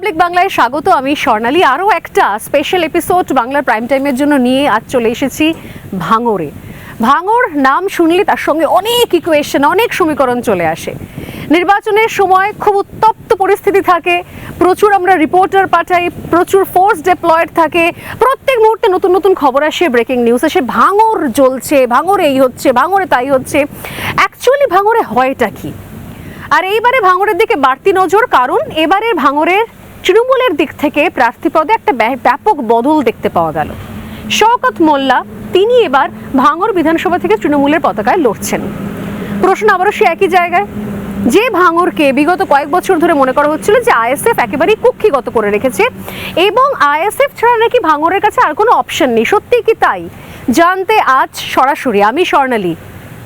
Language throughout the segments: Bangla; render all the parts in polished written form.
রিপাবলিক বাংলায় স্বাগত। আমি স্বর্ণালী। আরও একটা স্পেশাল এপিসোড বাংলার প্রাইম টাইমের জন্য নিয়ে আজ চলে এসেছি ভাঙড়ে। ভাঙড় নাম শুনলে তার সঙ্গে অনেক ইকুয়েশন, অনেক সমীকরণ চলে আসে। নির্বাচনের সময় খুব উত্তপ্ত পরিস্থিতি থাকে, প্রচুর আমরা রিপোর্টার পাঠাই, প্রচুর ফোর্স ডিপ্লয়েড থাকে, প্রত্যেক মুহূর্তে নতুন নতুন খবর আসে, ব্রেকিং নিউজ আসে, ভাঙড় জ্বলছে, ভাঙড়ে এই হচ্ছে, ভাঙড়ে তাই হচ্ছে। অ্যাকচুয়ালি ভাঙড়ে হয়টা কি? আর এইবারে ভাঙড়ের দিকে বাড়তি নজর, কারণ এবারে ভাঙড়ের তৃণমূলের দিক থেকে প্রার্থী পদে একটা ব্যাপক বদল দেখতে পাওয়া গেল। শওকত মোল্লা তিনি এবার ভাঙড় বিধানসভা থেকে তৃণমূলের পতাকায় লড়ছেন। প্রশ্ন আবারও সে একই জায়গায়, যে ভাঙড়কে বিগত কয়েক বছর ধরে মনে করা হচ্ছিল যে আইএসএফ একেবারেই কুক্ষিগত করে রেখেছে এবং আইএসএফ ছাড়া নাকি ভাঙড়ের কাছে আর কোনো অপশন নেই। সত্যি কি তাই? জানতে আজ সরাসরি আমি স্বর্ণালী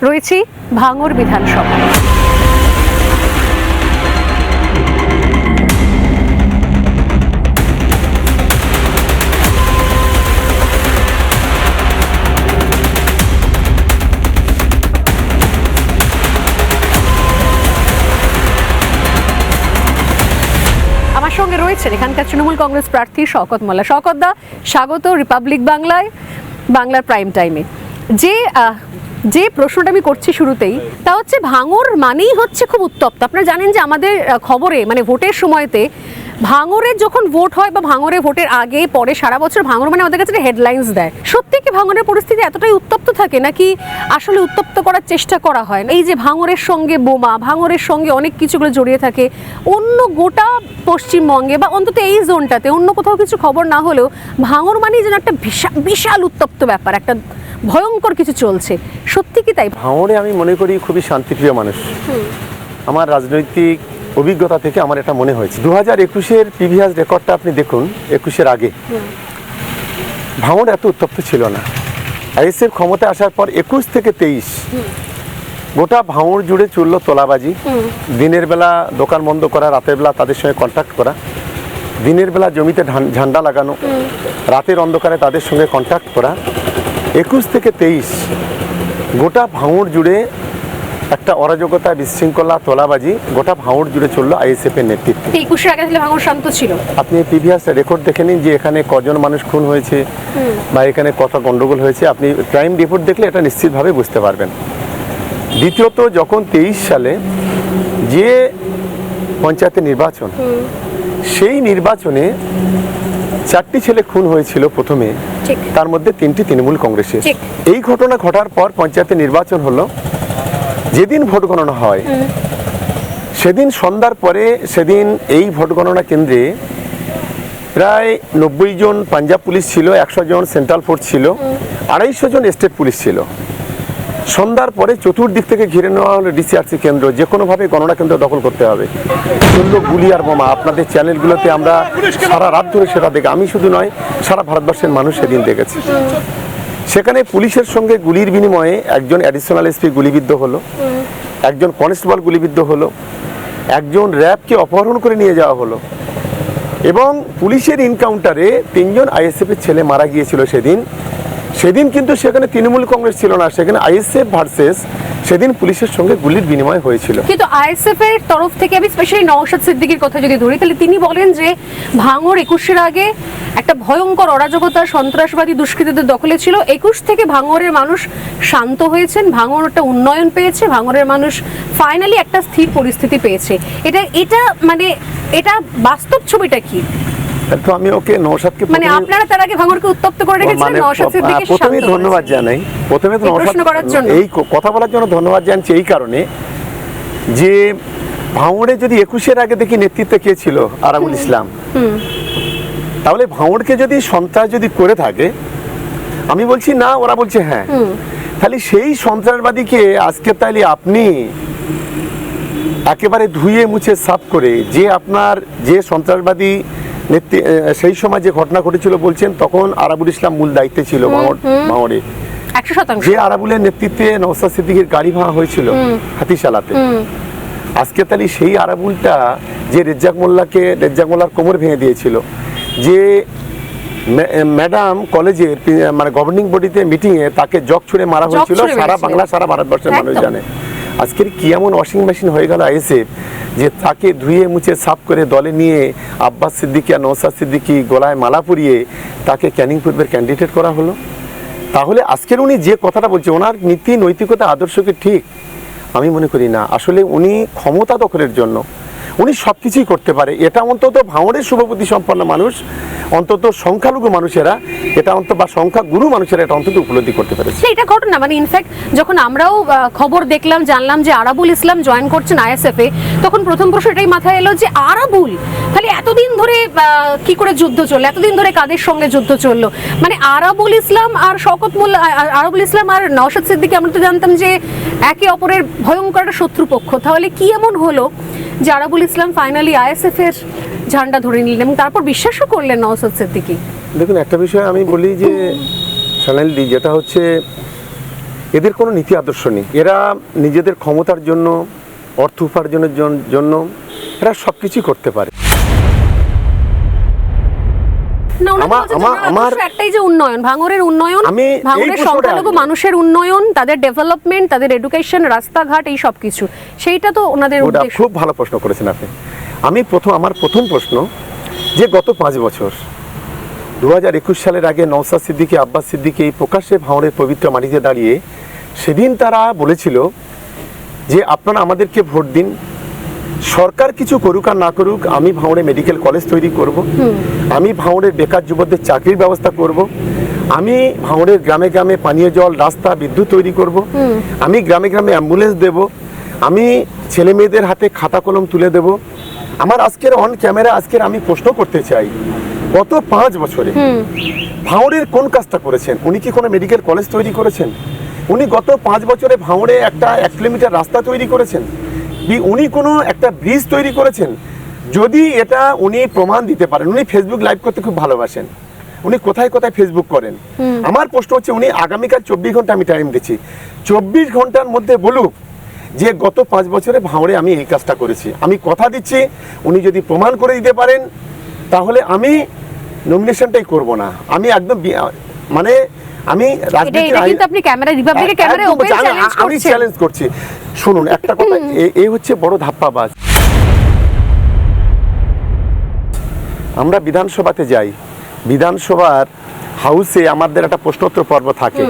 রয়েছি ভাঙড় বিধানসভা। আমার সঙ্গে রয়েছেন এখানকার তৃণমূল কংগ্রেস প্রার্থী শওকত মোল্লা। শওকত দা, স্বাগত রিপাবলিক বাংলায়, বাংলার প্রাইম টাইমে। যে প্রশ্নটা আমি করছি শুরুতেই, তা হচ্ছে ভাঙড় মানেই হচ্ছে খুব উত্তপ্ত। আপনারা জানেন যে আমাদের খবরে মানে ভোটের সময়তে ভাঙড়ে যখন ভোট হয় বা ভাঙড়ে ভোটের আগে পরে সারা বছর ভাঙড় মানে আমাদের কাছে হেডলাইন্স দেয়। সত্যি কি ভাঙড়ের পরিস্থিতি এতটাই উত্তপ্ত থাকে নাকি আসলে উত্তপ্ত করার চেষ্টা করা হয়? এই যে ভাঙড়ের সঙ্গে বোমা, ভাঙড়ের সঙ্গে অনেক কিছুগুলো জড়িয়ে থাকে, অন্য গোটা পশ্চিমবঙ্গে বা অন্তত এই জোনটাতে অন্য কোথাও কিছু খবর না হলেও ভাঙড় মানেই যেন একটা বিশাল উত্তপ্ত ব্যাপার, একটা ভয়ঙ্কর কিছু চলছে। সত্যি কি তাই? ভাঙড়ে আমি মনে করি খুবই শান্তিপ্রিয় মানুষ। আমার রাজনৈতিক অভিজ্ঞতা থেকে আমার এটা মনে হয়েছে। 2021-এর প্রিভিয়াস রেকর্ডটা আপনি দেখুন, 21-এর আগে ভাঙড় এত উত্তপ্ত ছিল না। আইএসএফ ক্ষমতায় আসার পর 21 থেকে 23 গোটা ভাঙড় জুড়ে চলল তোলাবাজি। দিনের বেলা দোকান বন্ধ করা, রাতের বেলা তাদের সঙ্গে কন্ট্যাক্ট করা, দিনের বেলা জমিতে ঝান্ডা লাগানো, রাতের অন্ধকারে তাদের সঙ্গে কন্ট্যাক্ট করা। 21 থেকে 23 গোটা ভাঙড় জুড়ে একটা অরাজকতা, বিশৃঙ্খলা, তোলাবাজি গোটা ভাঙড় জুড়ে চললো আইএসএফ এর নেতৃত্বে। 21-এর আগে তাহলে ভাঙড় শান্ত ছিল। আপনি প্রিভিয়াস রেকর্ড দেখে নিন যে এখানে কজন মানুষ খুন হয়েছে বা এখানে কত গন্ডগোল হয়েছে, আপনি ক্রাইম রিপোর্ট দেখলে এটা নিশ্চিতভাবে বুঝতে পারবেন। দ্বিতীয়ত, যখন 23 সালে যে পঞ্চায়েতের নির্বাচন, সেই নির্বাচনে 4টি ছেলে খুন হয়েছিল প্রথমে, তার মধ্যে 3টি তৃণমূল কংগ্রেসের। এই ঘটনা ঘটার পর পঞ্চায়েতের নির্বাচন হলো। যেদিন ভোট গণনা হয় সেদিন সন্ধ্যার পরে, সেদিন এই ভোট গণনা কেন্দ্রে প্রায় 90 জন পাঞ্জাব পুলিশ ছিল, 100 জন সেন্ট্রাল ফোর্স ছিল, 250 জন স্টেট পুলিশ ছিল। সন্ধ্যার পরে চতুর্দিক থেকে ঘিরে নেওয়া হলো ডিসিআরসি কেন্দ্র, যে কোনোভাবে গণনা কেন্দ্র দখল করতে হবে। চলল গুলি আর বোমা। আপনাদের চ্যানেলগুলোতে আমরা সারা রাত ধরে সেটা দেখি, আমি শুধু নয়, সারা ভারতবর্ষের মানুষ সেদিন দেখেছে। সেখানে পুলিশের সঙ্গে গুলির বিনিময়ে একজন অ্যাডিশনাল এসপি গুলিবিদ্ধ হলো, একজন কনস্টেবল গুলিবিদ্ধ হলো, একজন র্যাবকে অপহরণ করে নিয়ে যাওয়া হলো এবং পুলিশের এনকাউন্টারে 3 জন আইএসএফ এর ছেলে মারা গিয়েছিল সেদিন কিন্তু সেখানে তৃণমূল কংগ্রেস ছিল না, সেখানে আইএসএফ ভার্সেস সেদিন পুলিশের সঙ্গে গুলির বিনিময় হয়েছিল। কিন্তু আইএসএফ এর তরফ থেকে আমি স্পেশালি নওশাদ সিদ্দিকীর কথা যদি ধরি, তাহলে তিনি বলেন যে ভাঙড় 21-এর আগে একটা ভয়ঙ্কর অরাজকতা, সন্ত্রাসবাদী দুষ্কৃতীদের দখলে ছিল। 21 থেকে ভাঙড়ের মানুষ শান্ত হয়েছেন, ভাঙড় একটা উন্নয়ন পেয়েছে, ভাঙড়ের মানুষ ফাইনালি একটা স্থির পরিস্থিতি পেয়েছে। এটা মানে এটা বাস্তব ছবিটা কি? তো আমি ওকে নওশাদকে মানে আপনারা তার আগে ভাঙড়কে উত্তপ্ত করে রেখেছিলেন, নওশাদ সিদ্দিকীকে প্রথমে ধন্যবাদ জানাই। প্রথমে তো নওশাদ এই কথা বলার জন্য ধন্যবাদ জানছি এই কারণে যে ভাঙড়ে যদি 21-এর আগে দেখি নেতৃত্বে কে ছিল, আরাবুল ইসলাম, তাহলে ভাঙড়কে যদি সন্ত্রাস যদি করে থাকে, আমি বলছি না, ওরা বলছে হ্যাঁ, তাহলে সেই সন্ত্রাসবাদীকে আজকে তাইলে আপনি একেবারে ধুয়ে মুছে সাফ করে, যে আপনার যে সন্ত্রাসবাদী সেই সময় যে ঘটনা ঘটেছিল বলছেন, তখন আরাবুল ইসলাম মূল দায়িত্বে ছিল ভাঙড়ে। 100% যে আরাবুলের নেতৃত্বে নওশাদ সিদ্দিকীর গাড়ি ভাঙা হয়েছিল হাতিশালাতে, আজকে তাহলে সেই আরাবুলটা যে রেজ্জাক মোল্লার কোমর ভেঙে দিয়েছিল, যে ম্যাডাম কলেজের মানে গভর্নিং বডিতে মিটিংয়ে তাকে জগ ছুড়ে মারা হয়েছিল, সারা বাংলা সারা ভারতবর্ষের মানুষ জানে। আজকের কি এমন ওয়াশিং মেশিন হয়ে গেল আইএসএফ যে তাকে ধুয়ে মুছে সাফ করে দলে নিয়ে আব্বাস সিদ্দিকী আর নওশাদ সিদ্দিকী গলায় মালা পরিয়ে তাকে ক্যানিং পূর্বের ক্যান্ডিডেট করা হলো। তাহলে আজকের উনি যে কথাটা বলছে ওনার নীতি নৈতিকতা আদর্শকে ঠিক আমি মনে করি না। আসলে উনি ক্ষমতা দখলের জন্য উনি সব কিছুই করতে পারে, এটা অন্তত ভাঙড়ের শুভবুদ্ধি সম্পন্ন মানুষ, অন্তত সংখ্যালঘু মানুষেরা এটা অন্তত বা সংখ্যাগুরু মানুষেরা এটা অন্তত উপলব্ধি করতে পেরেছে। এটা ঘটনা মানে ইনফ্যাক্ট যখন আমরাও খবর দেখলাম জানলাম যে আরাবুল ইসলাম জয়েন করছেন আইএসএফ এ, তখন প্রথম প্রশ্ন এটাই মাথায় এলো যে আরাবুল তাহলে এতদিন ধরে কি করে যুদ্ধ চললো, এতদিন ধরে কাদের সঙ্গে যুদ্ধ চললো, মানে আরাবুল ইসলাম আর শওকত মোল্লা, আরাবুল ইসলাম আর নওশাদ সিদ্দিকী আমরা তো জানতাম যে একে অপরের ভয়ঙ্কর একটা শত্রুপক্ষ, তাহলে কি এমন হলো যে আরাবুল ইসলাম ফাইনালি আইএসএফ এর ঝান্ডা ধরে নিলেন এবং তারপর বিশ্বাসও করলেন নওশাদ সিদ্দিকী? দেখুন, একটা বিষয় আমি বলি যে সোনালি, যেটা হচ্ছে এদের কোনো নীতি আদর্শ নেই। এরা নিজেদের ক্ষমতার জন্য, অর্থ উপার্জনের জন্য এরা সব কিছুই করতে পারে। আমার একটাই যে উন্নয়ন, ভাঙড়ের উন্নয়ন, ভাঙড়ের সংখ্যালঘু মানুষের উন্নয়ন, তাদের ডেভেলপমেন্ট, তাদের এডুকেশন, রাস্তাঘাট, এই সব কিছু, সেইটা তো ওনাদের উদ্দেশ্য। খুব ভালো প্রশ্ন করেছেন আপনি। আমার প্রথম প্রশ্ন যে গত 5 বছর 2021 সালের আগে নওশাদ সিদ্দিকী, আব্বাস সিদ্দিকী এই প্রকাশ্যে ভাঙড়ের পবিত্র মাটিতে দাঁড়িয়ে সেদিন তারা বলেছিল যে আপনারা আমাদেরকে ভোট দিন, সরকার কিছু করুক আর না করুক, আমি ভাঙড়ে মেডিকেল কলেজ তৈরি করব, আমি ভাঙড়ের বেকার যুবকদের চাকরির ব্যবস্থা করব, আমি ভাঙড়ের গ্রামে গ্রামে পানীয় জল, রাস্তা, বিদ্যুৎ তৈরি করব, আমি গ্রামে গ্রামে অ্যাম্বুলেন্স দেব, আমি ছেলে মেয়েদের হাতে খাতা কলম তুলে দেব। আমার আজকের অন ক্যামেরা আজকের আমি প্রশ্ন করতে চাই, গত 5 বছরে ভাঙড়ের কোন কাজটা করেছেন? উনি কি কোনো মেডিকেল কলেজ তৈরি করেছেন? উনি গত 5 বছরে ভাঙড়ে একটা 1 কিলোমিটার রাস্তা তৈরি করেছেন? উনি কোনো একটা ব্রিজ তৈরি করেছেন? যদি এটা উনি প্রমাণ দিতে পারেন, উনি ফেসবুক লাইভ করতে খুব ভালোবাসেন, উনি কোথায় কোথায় ফেসবুক করেন, আমার প্রশ্ন হচ্ছে উনি আগামীকাল 24 ঘন্টা আমি টাইম দিচ্ছি, 24 ঘন্টার মধ্যে বলুক যে গত 5 বছরে ভাঙড়ে আমি এই কাজটা করেছি। আমি কথা দিচ্ছি উনি যদি প্রমাণ করে দিতে পারেন তাহলে আমি নমিনেশনটাই করব না। আমি একদম মানে আমি চ্যালেঞ্জ করছি। শুনুন একটা কথা, এই হচ্ছে বড় ধাপ্পাবাজ। আমরা বিধানসভাতে যাই, বিধানসভার হাউসে আমাদের একটা প্রশ্নোত্তর পর্ব থাকে,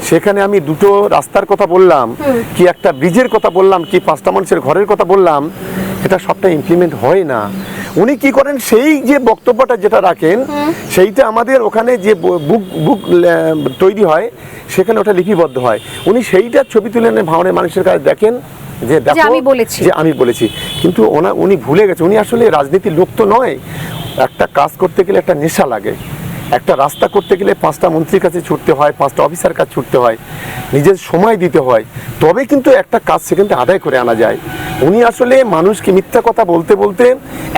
সেখানে আমি 2টো রাস্তার কথা বললাম, কি একটা ব্রিজের কথা বললাম, কি 5টা মানুষের ঘরের কথা বললাম, এটা সবটা ইমপ্লিমেন্ট হয় না। উনি কি করেন, সেই যে বক্তব্যটা যেটা রাখেন সেইটা আমাদের ওখানে যে বুক তৈরি হয় সেখানে ওটা লিপিবদ্ধ হয়, উনি সেইটা ছবি তুলে এনে ভাঙড়ের মানুষের কাছে দেখেন যে দেখো যে আমি বলেছি, কিন্তু উনি ভুলে গেছে উনি আসলে রাজনীতির লোক তো নয়। একটা কাজ করতে গেলে একটা নেশা লাগে, একটা রাস্তা করতে গেলে 5টা মন্ত্রীর কাছে ছুটতে হয়, 5টা অফিসার কাছে ছুটতে হয়, নিজের সময় দিতে হয়, তবে কিন্তু একটা কাজ সেখান থেকে আদায় করে আনা যায়। উনি আসলে মানুষকে মিথ্যা কথা বলতে বলতে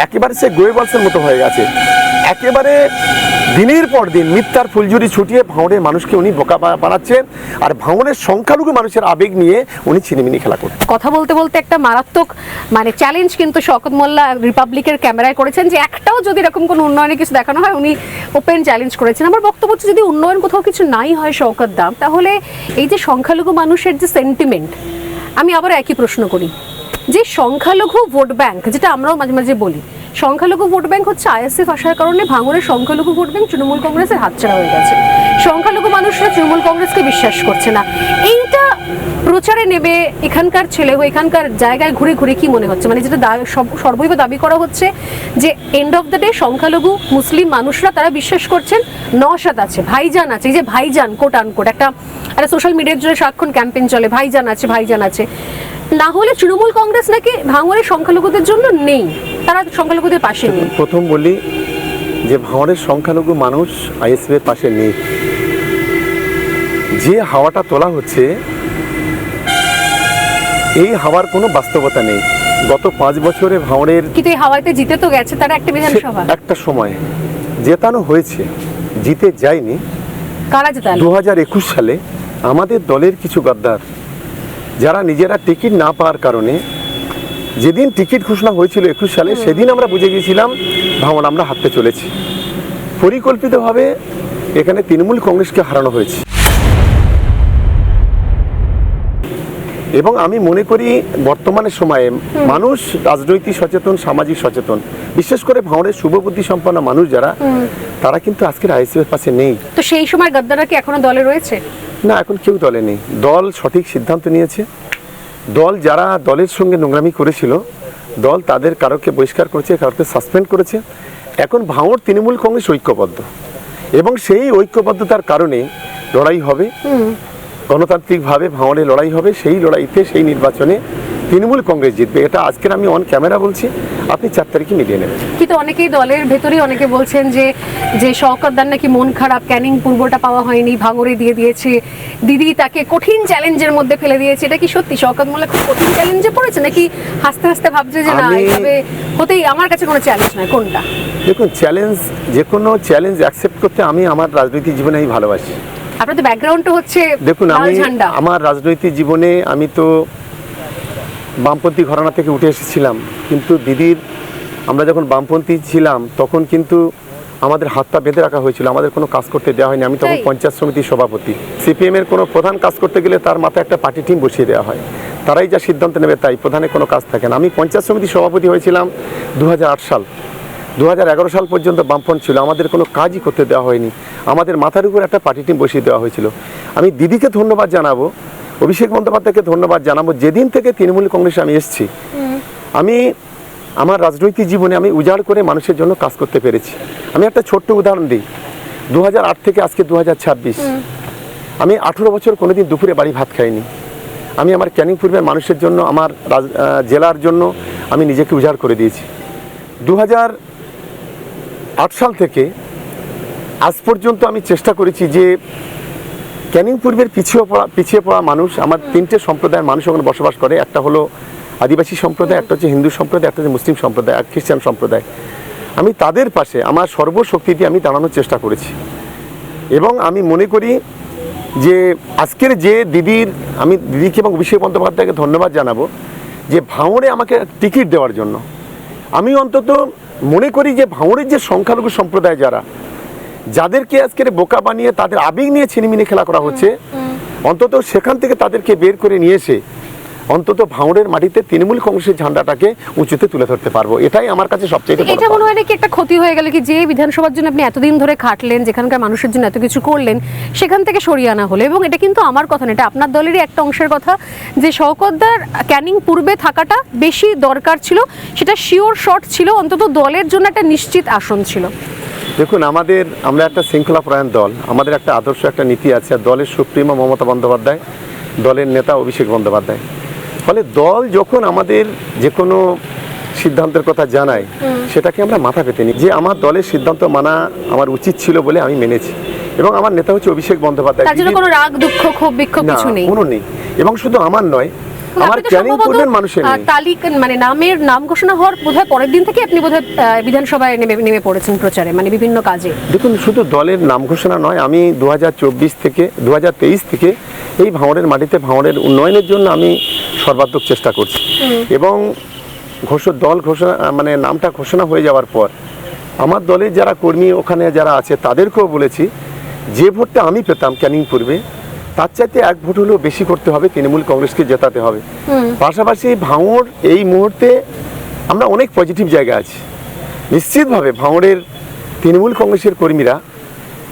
একেবারে সে গোয়েবলসের মতো হয়ে গেছে, একেবারে দিনের পর দিন মিথ্যার ফুলঝুরি ছুটিয়ে ভাঙড়ের মানুষকে উনি বোকা বানাচ্ছেন, আর ভাঙড়ের সংখ্যালঘু মানুষের আবেগ নিয়ে উনি ছিনিমিনি খেলা করছেন। কথা বলতে বলতে একটা মারাত্মক মানে চ্যালেঞ্জ কিন্তু শওকত মোল্লা রিপাবলিকের ক্যামেরায় করেছেন যে একটাও যদি এরকম কোনো উন্নয়নের কিছু দেখানো হয় উনি ওপেন চ্যালেঞ্জ করেছেন। আমার বক্তব্য হচ্ছে যদি উন্নয়ন কোথাও কিছু নাই হয় শওকত দা, তাহলে এই যে সংখ্যালঘু মানুষের যে সেন্টিমেন্ট, আমি আবার একই প্রশ্ন করি যে সংখ্যালঘু ভোট ব্যাংক, যেটা আমরাও মাঝে মাঝে বলি, সংখ্যালঘু ভোট ব্যাংক হচ্ছে আইএসএফ আসার কারণে ভাঙড়ের সংখ্যালঘু ভোট ব্যাংক তৃণমূল কংগ্রেসের হাতছাড়া হয়ে গেছে। সংখ্যালঘু মানুষরা তৃণমূল কংগ্রেসকে বিশ্বাস করছে না। এইটা প্রচারে নেবে এখানকার ছেলে, এখানকার জায়গায় ঘুরে ঘুরে কি মনে হচ্ছে, মানে যেটা সর্বৈব দাবি করা হচ্ছে যে এন্ড অফ দ্য ডে সংখ্যালঘু মুসলিম মানুষরা তারা বিশ্বাস করছেন নওশাদ আছে, ভাইজান আছে, এই যে ভাইজান কোট আনকোট একটা সোশ্যাল মিডিয়ার জন্য সারাক্ষণ ক্যাম্পেইন চলে, ভাইজান আছে ভাইজান আছে, না হলে তৃণমূল কংগ্রেস নাকি ভাঙড়ের সংখ্যালঘুদের জন্য নেই, তারা সংখ্যালঘুদের পাশে নেই। প্রথম বলি যে ভাঙড়ের সংখ্যালঘু মানুষ আইএসএফ এর পাশে নেই, যে হাওয়াটা তোলা হচ্ছে এই হাওয়ার কোনো বাস্তবতা নেই। গত 5 বছরে ভাঙড়ের কিন্তু এই হাওয়াতে জিতে তো গেছে তারা একটা বিধানসভা, একটা সময় জেতানো হয়েছে, জিতে যায়নি। কারা জেতালো? 2021 সালে আমাদের দলের কিছু গদ্দার যারা নিজেরা টিকিট না পাওয়ার কারণে, যেদিন টিকিট ঘোষণা হয়েছিল 21 সালে, সেদিন আমরা বুঝে গিয়েছিলাম ভাঙড় আমরা হারতে চলেছি। পরিকল্পিতভাবে এখানে তৃণমূল কংগ্রেসকে হারানো হয়েছে। এবং আমি মনে করি বর্তমানে সময়ে মানুষ রাজনৈতিক সচেতন, সামাজিক সচেতন, বিশেষ করে ভাঙড়ের শুভবুদ্ধি সম্পন্ন মানুষ যারা, তারা কিন্তু আজকের আইএসএফ এর পাশে নেই। তো সেই সময় গদ্দাররা কি এখনো দলে রয়েছে? না, এখন কেউ দলে নেই। দল সঠিক সিদ্ধান্ত নিয়েছে। দল যারা দলের সঙ্গে নোংরামি করেছিল, দল তাদের কারোকে বহিষ্কার করেছে, কারোকে সাসপেন্ড করেছে। এখন ভাঙড় তৃণমূল কংগ্রেস ঐক্যবদ্ধ, এবং সেই ঐক্যবদ্ধতার কারণে লড়াই হবে, গণতান্ত্রিকভাবে ভাঙড়ে লড়াই হবে। সেই লড়াইতে, সেই নির্বাচনে তৃণমূল কংগ্রেস জিতবে। এটা আজকের আমি অন ক্যামেরা বলছি, আপনি 4 তারিখে মিলিয়ে নেবেন। কিন্তু অনেকেই দলের ভেতরেই অনেকে বলছেন যে যে শওকতদার নাকি মন খারাপ, ক্যানিং পূর্বটা পাওয়া হয়নি, ভাঙড়ে দিয়ে দিয়েছে, দিদি তাকে কঠিন চ্যালেঞ্জের মধ্যে ফেলে দিয়েছে। এটা কি সত্যি শওকত মোল্লা খুব কঠিন চ্যালেঞ্জে পড়েছে, নাকি হাসতে হাসতে ভাবছে যে না এইভাবে হতেই আমার কাছে কোনো চ্যালেঞ্জ নয়? কোনটা? দেখুন, চ্যালেঞ্জ, যে কোনো চ্যালেঞ্জ অ্যাকসেপ্ট করতে আমি আমার রাজনৈতিক জীবনে আমি ভালোবাসি। আপনার তো ব্যাকগ্রাউন্ডটা হচ্ছে দেখুন, আমি ঝান্ডা। আমার রাজনৈতিক জীবনে আমি তো বামপন্থী ঘরানা থেকে উঠে এসেছিলাম, কিন্তু দিদির, আমরা যখন বামপন্থী ছিলাম তখন কিন্তু আমাদের হাতটা বেঁধে রাখা হয়েছিল, আমাদের কোনো কাজ করতে দেওয়া হয়নি। আমি তখন পঞ্চায়েত সমিতির সভাপতি। সিপিএম এর কোনো প্রধান কাজ করতে গেলে তার মাথায় একটা পার্টি টিম বসিয়ে দেওয়া হয়, তারাই যা সিদ্ধান্ত নেবে তাই, প্রধানের কোনো কাজ থাকে না। আমি পঞ্চায়েত সমিতির সভাপতি হয়েছিলাম 2008 সাল। 2011 সাল পর্যন্ত বামফ্রন্ট ছিল, আমাদের কোনো কাজই করতে দেওয়া হয়নি, আমাদের মাথার উপর একটা পার্টি টিম বসিয়ে দেওয়া হয়েছিল। আমি দিদিকে ধন্যবাদ জানাবো, অভিষেক বন্দ্যোপাধ্যায়কে ধন্যবাদ জানাবো। যেদিন থেকে তৃণমূল কংগ্রেসে আমি এসেছি, আমি আমার রাজনৈতিক জীবনে আমি উজাড় করে মানুষের জন্য কাজ করতে পেরেছি। আমি একটা ছোট্ট উদাহরণ দিই। 2008 থেকে আজকে 2026, আমি 18 বছর কোনোদিন দুপুরে বাড়ি ভাত খাইনি। আমি আমার ক্যানিং পূর্বের মানুষের জন্য, আমার জেলার জন্য আমি নিজেকে উজাড় করে দিয়েছি। 2008 সাল থেকে আজ পর্যন্ত আমি চেষ্টা করেছি যে ক্যানিং পূর্বের পিছিয়ে পড়া মানুষ, আমার 3টে সম্প্রদায়ের মানুষ ওখানে বসবাস করে। একটা হলো আদিবাসী সম্প্রদায়, একটা হচ্ছে হিন্দু সম্প্রদায়, একটা হচ্ছে মুসলিম সম্প্রদায়, আর খ্রিস্টান সম্প্রদায়। আমি তাদের পাশে আমার সর্বশক্তি দিয়ে আমি দাঁড়ানোর চেষ্টা করেছি। এবং আমি মনে করি যে আজকের যে দিদির, আমি দিদিকে এবং অভিষেক বন্দ্যোপাধ্যায়কে ধন্যবাদ জানাবো যে ভাঙড়ে আমাকে টিকিট দেওয়ার জন্য। আমি অন্তত মনে করি যে ভাঙড়ের যে সংখ্যালঘু সম্প্রদায় যাদেরকে আজকের বোকা বানিয়ে তাদের আবেগ নিয়ে ছিনিমিনি খেলা করা হচ্ছে, অন্তত সেখান থেকে তাদেরকে বের করে নিয়ে এসে অন্তত ভাঙড়ের মাটিতে তৃণমূল কংগ্রেসের ঝান্ডাটাকে উঁচুতে তুলে ধরতে পারবো। এটাই আমার কাছে সবচেয়ে বড়। এটা মনে হয় নাকি একটা ক্ষতি হয়ে গেল কি, যে বিধানসভার জন্য আপনি এতদিন ধরে খাটলেন, যেখানকার মানুষের জন্য এত কিছু করলেন, সেখান থেকে সরিয়ে আনা হলো। এবং এটা কিন্তু আমার কথা না, এটা আপনার দলেরই একটা অংশের কথা, যে শওকতদার ক্যানিং পূর্বে থাকাটা বেশি দরকার ছিল, সেটা শিওর শট ছিল, অন্তত দলের জন্য একটা নিশ্চিত আসন ছিল। দেখুন, আমরা একটা শৃঙ্খলাপরায়ণ দল, আমাদের একটা আদর্শ, একটা নীতি আছে। দলের সুপ্রিমো মমতা বন্দ্যোপাধ্যায়, দলের নেতা অভিষেক বন্দ্যোপাধ্যায়। ফলে দল যখন আমাদের যে কোনো সিদ্ধান্তের কথা জানায়, সেটাকে আমরা মাথা পেতে নিই, যে আমার দলের সিদ্ধান্ত মানা আমার উচিত ছিল বলে আমি মেনেছি। এবং আমার নেতা হচ্ছে অভিষেক বন্দ্যোপাধ্যায়। তার জন্য কোনো রাগ, দুঃখ, ক্ষোভ, বিক্ষোভ কিছু নেই? কোনো নেই। এবং শুধু আমার নয়, আমার ক্যানিং পূর্বের মানুষের নেই। তালিকা মানে নাম ঘোষণা হওয়ার বোধহয় পরের দিন থেকে আপনি বোধহয় বিধানসভায় নেমে পড়েছেন প্রচারে, মানে বিভিন্ন কাজে। দেখুন, শুধু দলের নাম ঘোষণা নয়, আমি 2023 থেকে এই ভাঙড়ের মাটিতে ভাঙড়ের উন্নয়নের জন্য আমি সর্বাত্মক চেষ্টা করছি। এবং দল ঘোষণা, মানে নামটা ঘোষণা হয়ে যাওয়ার পর আমার দলের যারা কর্মী ওখানে যারা আছে তাদেরকেও বলেছি, যে ভোটটা আমি পেতাম ক্যানিং পূর্বে, তার চাইতে 1 ভোট হলেও বেশি করতে হবে, তৃণমূল কংগ্রেসকে জেতাতে হবে। পাশাপাশি ভাঙড় এই মুহূর্তে আমরা অনেক পজিটিভ জায়গা আছি। নিশ্চিতভাবে ভাঙড়ের তৃণমূল কংগ্রেসের কর্মীরা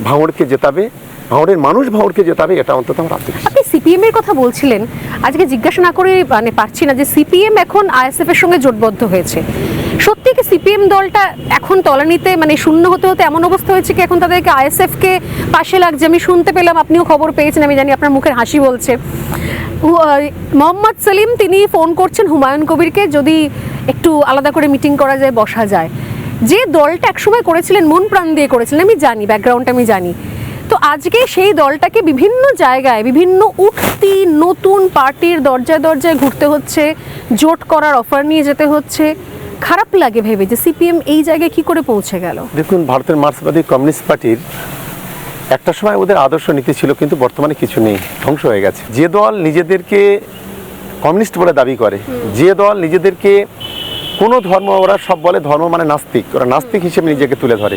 ভাঙড়কে জেতাবে, ভাঙড়ের মানুষ ভাঙড়কে জেতাবে, এটা অন্তত আমরা আত্মবিশ্বাস। আপনি সিপিএম এর কথা বলছিলেন, আজকে জিজ্ঞাসা না করে মানে পারছি না, যে সিপিএম এখন আইএসএফ এর সঙ্গে জোটবদ্ধ হয়েছে। সত্যি কি সিপিএম দলটা এখন তলানিতে, মানে শূন্য হতে হতে এমন অবস্থা হয়েছে কি এখন তাদেরকে আইএসএফ কে পাশে লাগছে? আমি শুনতে পেলাম, আপনিও খবর পেয়েছেন, আমি জানি আপনার মুখের হাসি বলছে। মোহাম্মদ সেলিম তিনি ফোন করছেন হুমায়ুন কবিরকে, যদি একটু আলাদা করে মিটিং করা যায়, বসা যায়। যে দলটা একসময় করেছিলেন, মন প্রাণ দিয়ে করেছিলেন, আমি জানি ব্যাকগ্রাউন্ডটা আমি জানি, তো আজকে সেই দলটাকে বিভিন্ন জায়গায়, বিভিন্ন উঠতি নতুন পার্টির দরজায় দরজায় ঘুরতে হচ্ছে, জোট করার অফার নিয়ে যেতে হচ্ছে। খারাপ লাগে ভেবে যে সিপিএম এই জায়গায় কি করে পৌঁছে গেল। দেখুন, ভারতের মার্ক্সবাদী কমিউনিস্ট পার্টির একটা সময় ওদের আদর্শ নীতি ছিল, কিন্তু বর্তমানে কিছু নেই, ধ্বংস হয়ে গেছে। যে দল নিজেদেরকে কমিউনিস্ট বলে দাবি করে, যে দল নিজেদেরকে কোনো ধর্ম, ওরা সব বলে ধর্ম মানে নাস্তিক, ওরা নাস্তিক হিসেবে নিজেকে তুলে ধরে,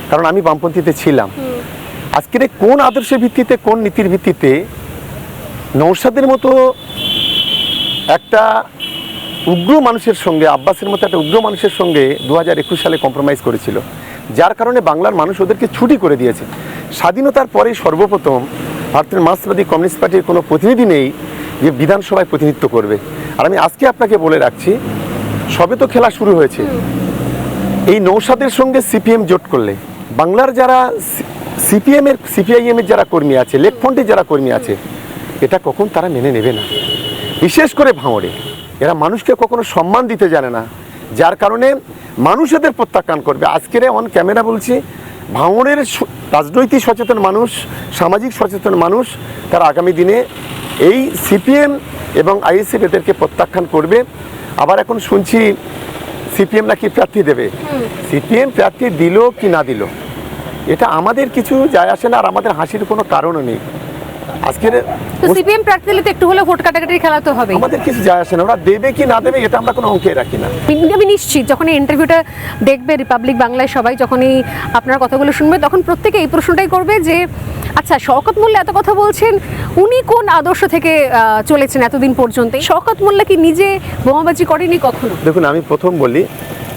কারণ আমি বামপন্থীতে ছিলাম। আজকের কোন আদর্শের ভিত্তিতে, কোন নীতির ভিত্তিতে নওশাদের মতো একটা উগ্র মানুষের সঙ্গে, আব্বাসের মতো একটা উগ্র মানুষের সঙ্গে 2021 সালে কম্প্রোমাইজ করেছিল, যার কারণে বাংলার মানুষ ওদেরকে ছুটি করে দিয়েছে। স্বাধীনতার পরেই সর্বপ্রথম ভারতের মার্ক্সবাদী কমিউনিস্ট পার্টির কোনো প্রতিনিধি নেই যে বিধানসভায় প্রতিনিধিত্ব করবে। আর আমি আজকে আপনাকে বলে রাখছি, সবে তো খেলা শুরু হয়েছে। এই নৌসাদের সঙ্গে সিপিএম জোট করলে বাংলার যারা সিপিআইএম এর যারা কর্মী আছে, লেকফ্রন্টের যারা কর্মী আছে, এটা কখন তারা মেনে নেবে না। বিশেষ করে ভাঙড়ে এরা মানুষকে কখনো সম্মান দিতে জানে না, যার কারণে মানুষ এদের প্রত্যাখ্যান করবে। আজকের অন ক্যামেরা বলছি, ভাঙড়ের রাজনৈতিক সচেতন মানুষ, সামাজিক সচেতন মানুষ, তারা আগামী দিনে এই সিপিএম এবং আইএসএফ এদেরকে প্রত্যাখ্যান করবে। আবার এখন শুনছি সিপিএম নাকি প্রার্থী দেবে। সিপিএম প্রার্থী দিল কি না দিল এটা আমাদের কিছু যায় আসে না, আর আমাদের হাসির কোনো কারণও নেই। আজকের সিপিএম প্রার্থী দিলে তো একটু হলেও ভোট কাটাকাটির খেলা তো হবে, আমাদের কিছু যায় আসে না, ওরা দেবে কি না দেবে এটা আমরা কোনো অঙ্কে রাখি না। আমি নিশ্চিত যখন এই ইন্টারভিউটা দেখবে রিপাবলিক বাংলায় সবাই, যখন এই আপনার কথাগুলো শুনবে, তখন প্রত্যেকে এই প্রশ্নটাই করবে যে আচ্ছা, শওকত মোল্লা এত কথা বলছেন, উনি কোন আদর্শ থেকে চলেছেন এতদিন পর্যন্ত? শওকত মোল্লা কি নিজে বোমাবাজি করেনি কখনো? দেখুন, আমি প্রথম বলি,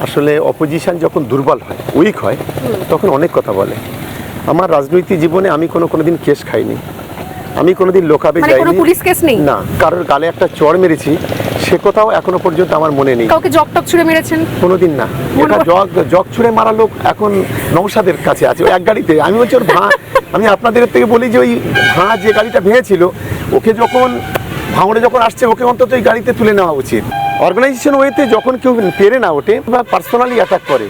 আসলে অপোজিশন যখন দুর্বল হয়, উইক হয়, তখন অনেক কথা বলে। আমার রাজনৈতিক জীবনে আমি কোনোদিন কেস খাইনি, আমি কোনোদিন লোকাবে যাইনি, পুলিশ কেস নেই, না কারোর গালে একটা চড় মেরেছি সে কথাও এখনো পর্যন্ত আমার মনে নেই। কাউকে জগ টক ছুঁড়ে মেরেছেন? কোনোদিন না। এটা জগ ছুঁড়ে মারা লোক এখন নওশাদের কাছে আছে, এক গাড়িতে। আমি বলছি ওর আমি আপনাদের থেকে বলি যে ওই যে গাড়িটা ভেঙেছিল, ওকে যখন ভাঙড়ে যখন আসছে, ওকে অন্তত এই গাড়িতে তুলে নেওয়া উচিত। অর্গানাইজেশন ওয়েতে যখন কেউ পেরে না ওঠে বা পার্সোনালি অ্যাটাক করে।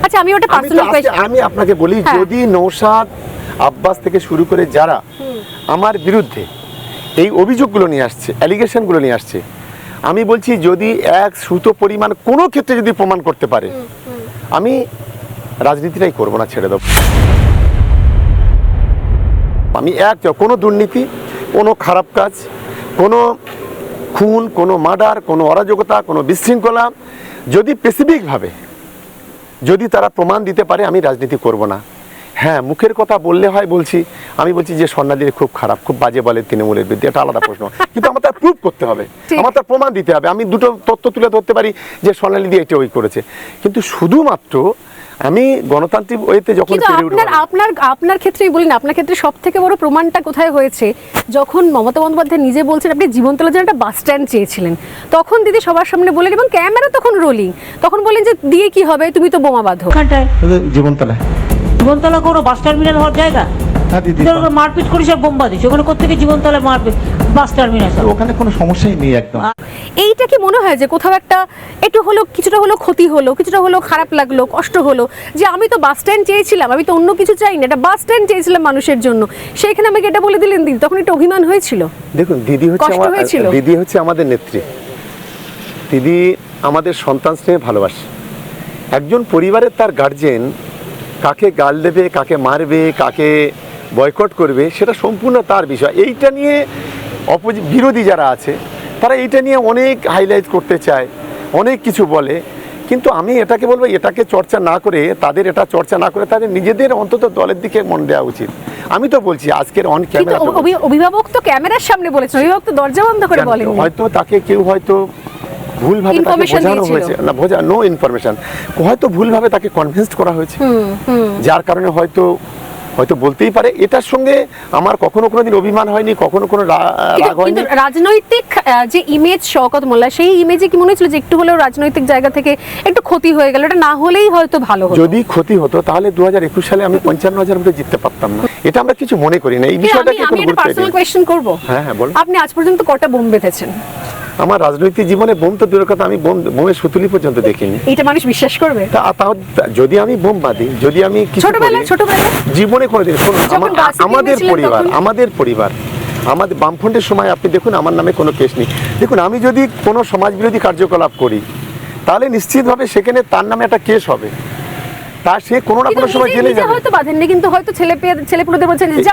আচ্ছা, আমি ওটা পার্সোনাল কোয়েশ্চেন, আমি আপনাকে বলি, যদি নওশাদ, আব্বাস থেকে শুরু করে যারা আমার বিরুদ্ধে এই অভিযোগগুলো নিয়ে আসছে, অ্যালিগেশনগুলো নিয়ে আসছে, আমি বলছি যদি এক সুতো পরিমাণ কোনো ক্ষেত্রে যদি প্রমাণ করতে পারে, আমি রাজনীতিটাই করবো না, ছেড়ে দেবো। আমি কোনো দুর্নীতি, কোনো খারাপ কাজ, কোনো খুন, কোনো মার্ডার, কোনো অরাজকতা, কোনো বিশৃঙ্খলা যদি স্পেসিফিকভাবে যদি তারা প্রমাণ দিতে পারে, আমি রাজনীতি করব না। হ্যাঁ, মুখের কথা বললে হয়, আমি বলছি যে স্বর্ণালীর খুব খারাপ, খুব বাজে বলে তৃণমূলের বিরুদ্ধে, এটা আলাদা প্রশ্ন, কিন্তু আমার তার প্রুফ করতে হবে, আমার তার প্রমাণ দিতে হবে। আমি দুটো তথ্য তুলে ধরতে পারি যে স্বর্ণালী দিয়ে এটা ওই করেছে, কিন্তু শুধুমাত্র আমি গণতান্ত্রিক ওয়েতে যখন আপনার ক্ষেত্রেই বলি না, আপনার ক্ষেত্রে সব থেকে বড় প্রমাণটা কোথায় হয়েছে, যখন মমতা বন্দ্যোপাধ্যায় নিজে বলছেন আপনি জীবনতলার জন্য একটা বাস স্ট্যান্ড চেয়েছিলেন, তখন দিদি সবার সামনে বলেন, এবং ক্যামেরা তখন রোলিং, তখন বলেন যে দিয়ে কি হবে, তুমি তো বোমা বাঁধো। জীবনতলা কোনো বাস টার্মিনাল হওয়ার জায়গা? মারপিট করিস আর বোম বাঁধিস, ওখানে কোথেকে জীবনতলা মারপিট বাস টার্মিনাল? ওখানে কোনো সমস্যাই নেই একদম। এইটা কি মনে হয় যে কোথাও একটা একটু হলো, কিছুটা হলো ক্ষতি হলো, কিছুটা হলো খারাপ লাগলো, কষ্ট হলো, যে আমি তো বাস স্ট্যান্ড চেয়েছিলাম, আমি তো অন্য কিছু চাই না, এটা বাস স্ট্যান্ড চেয়েছিলাম মানুষের জন্য, সেইখানে আমাকে এটা বলে দিলেন দিদি, তখন একটা অভিমান হয়েছিল? দেখুন, দিদি হচ্ছে আমাদের নেত্রী, দিদি আমাদের সন্তান স্নেহে ভালোবাসে। একজন পরিবারের তার গার্জেন কাকে গাল দেবে, কাকে মারবে, কাকে বয়কট করবে, সেটা সম্পূর্ণ তার বিষয়। এইটা নিয়ে বিরোধী যারা আছে তারা এইটা নিয়ে অনেক হাইলাইট করতে চায়, অনেক কিছু বলে, কিন্তু আমি এটাকে বলবো, এটাকে চর্চা না করে, এটা চর্চা না করে তাদের নিজেদের অন্তত দলের দিকে মন দেওয়া উচিত। আমি তো বলছি আজকের অন ক্যামেরা, অভিভাবক তো ক্যামেরার সামনে বলেছেন, অভিভাবক তো দরজা বন্ধ করে বলেন, হয়তো তাকে কেউ হয়তো ভুলভাবে বোঝানো হয়েছে, না নো ইনফরমেশন, হয়তো ভুলভাবে তাকে কনভিন্স করা হয়েছে, যার কারণে হয়তো বলতেই পারে। এটার সঙ্গে আমার কখনো কোনোদিন অভিমান হয়নি, কখনো কোনো রাগ হয়নি। রাজনৈতিক যে ইমেজ শওকত মোল্লা, সেই ইমেজে কি মনে হচ্ছিল যে একটু হলেও রাজনৈতিক জায়গা থেকে একটু ক্ষতি হয়ে গেল? এটা না হলেই হয়তো ভালো হতো। যদি ক্ষতি হতো তাহলে 2021 সালে আমি 55,000 ভোটে জিততে পারতাম না, এটা আমরা কিছু মনে করি না। এই বিষয়টাকে আমি একটা পার্সোনাল কোশ্চেন করব। হ্যাঁ, বল। আপনি আজ পর্যন্ত কটা বোম বেঁধেছেন? আমার রাজনৈতিক জীবনে বোম তো দূরের কথা, আমি বোমের সুতুলি পর্যন্ত দেখিনি। এটা মানুষ বিশ্বাস করবে? যদি আমি বোম বাঁধি, যদি আমি ছোটবেলায় জীবনে কোনোদিন, আমাদের পরিবার, আমাদের বামফ্রন্টের সময় আপনি দেখুন আমার নামে কোনো কেস নেই। দেখুন, আমি যদি কোনো সমাজ বিরোধী কার্যকলাপ করি তাহলে নিশ্চিতভাবে সেখানে তার নামে একটা কেস হবে, তা সে কোনো না কোনো সময় জেলে যাবে। হয়তো বাঁধেননি, কিন্তু হয়তো ছেলেপুলেদের বলছেন যে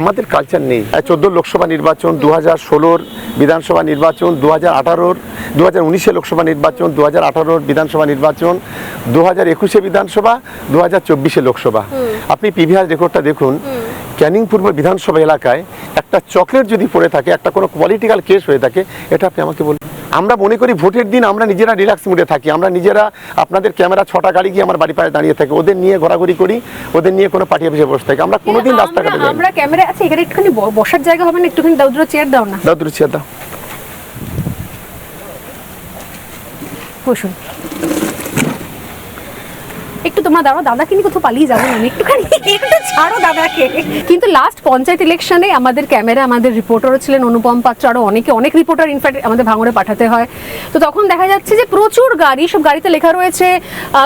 আমাদের কালচার নেই। 14 লোকসভা নির্বাচন, 2016 বিধানসভা নির্বাচন, 2019 লোকসভা নির্বাচন, 2018 বিধানসভা নির্বাচন, 2021 বিধানসভা, 2024 লোকসভা। আপনি পিভিআর রেকর্ডটা দেখুন, ক্যানিং পূর্ব বিধানসভা এলাকায় একটা চকলেট যদি পড়ে থাকে, একটা কোনো পলিটিক্যাল কেস হয়ে থাকে, এটা আপনি আমাকে বলুন। আমরা মনে করি ভোটের দিন আমরা নিজেরা রিল্যাক্স মুডে থাকি, আমরা নিজেরা আপনাদের ক্যামেরা 6টা গাড়ি গিয়ে আমার বাড়ি পায়ে দাঁড়িয়ে থাকি, ওদের নিয়ে ঘোরাঘুরি করি, ওদের নিয়ে কোনো পার্টি অফিসে বসে থাকি, আমরা কোনোদিন রাস্তাঘাটে যাই না। আমরা ক্যামেরা আছে, এখানে একটুখানি বসার জায়গা হবে না? একটুখানি দাও, দুটো চেয়ার দাও না। দাও দুটো চেয়ার দাও। বসুন একটু, তোমরা দাঁড়াও, দাদাকে নিয়ে কোথাও পালিয়ে যাবো না, একটুখানি একটু ছাড়ো দাদাকে। কিন্তু লাস্ট পঞ্চায়েত ইলেকশনে আমাদের ক্যামেরা, আমাদের রিপোর্টারও ছিলেন অনুপম পাত্র, আরও অনেক রিপোর্টার ইনফ্যাক্ট আমাদের ভাঙড়ে পাঠাতে হয়। তো তখন দেখা যাচ্ছে যে প্রচুর গাড়ি, সব গাড়িতে লেখা রয়েছে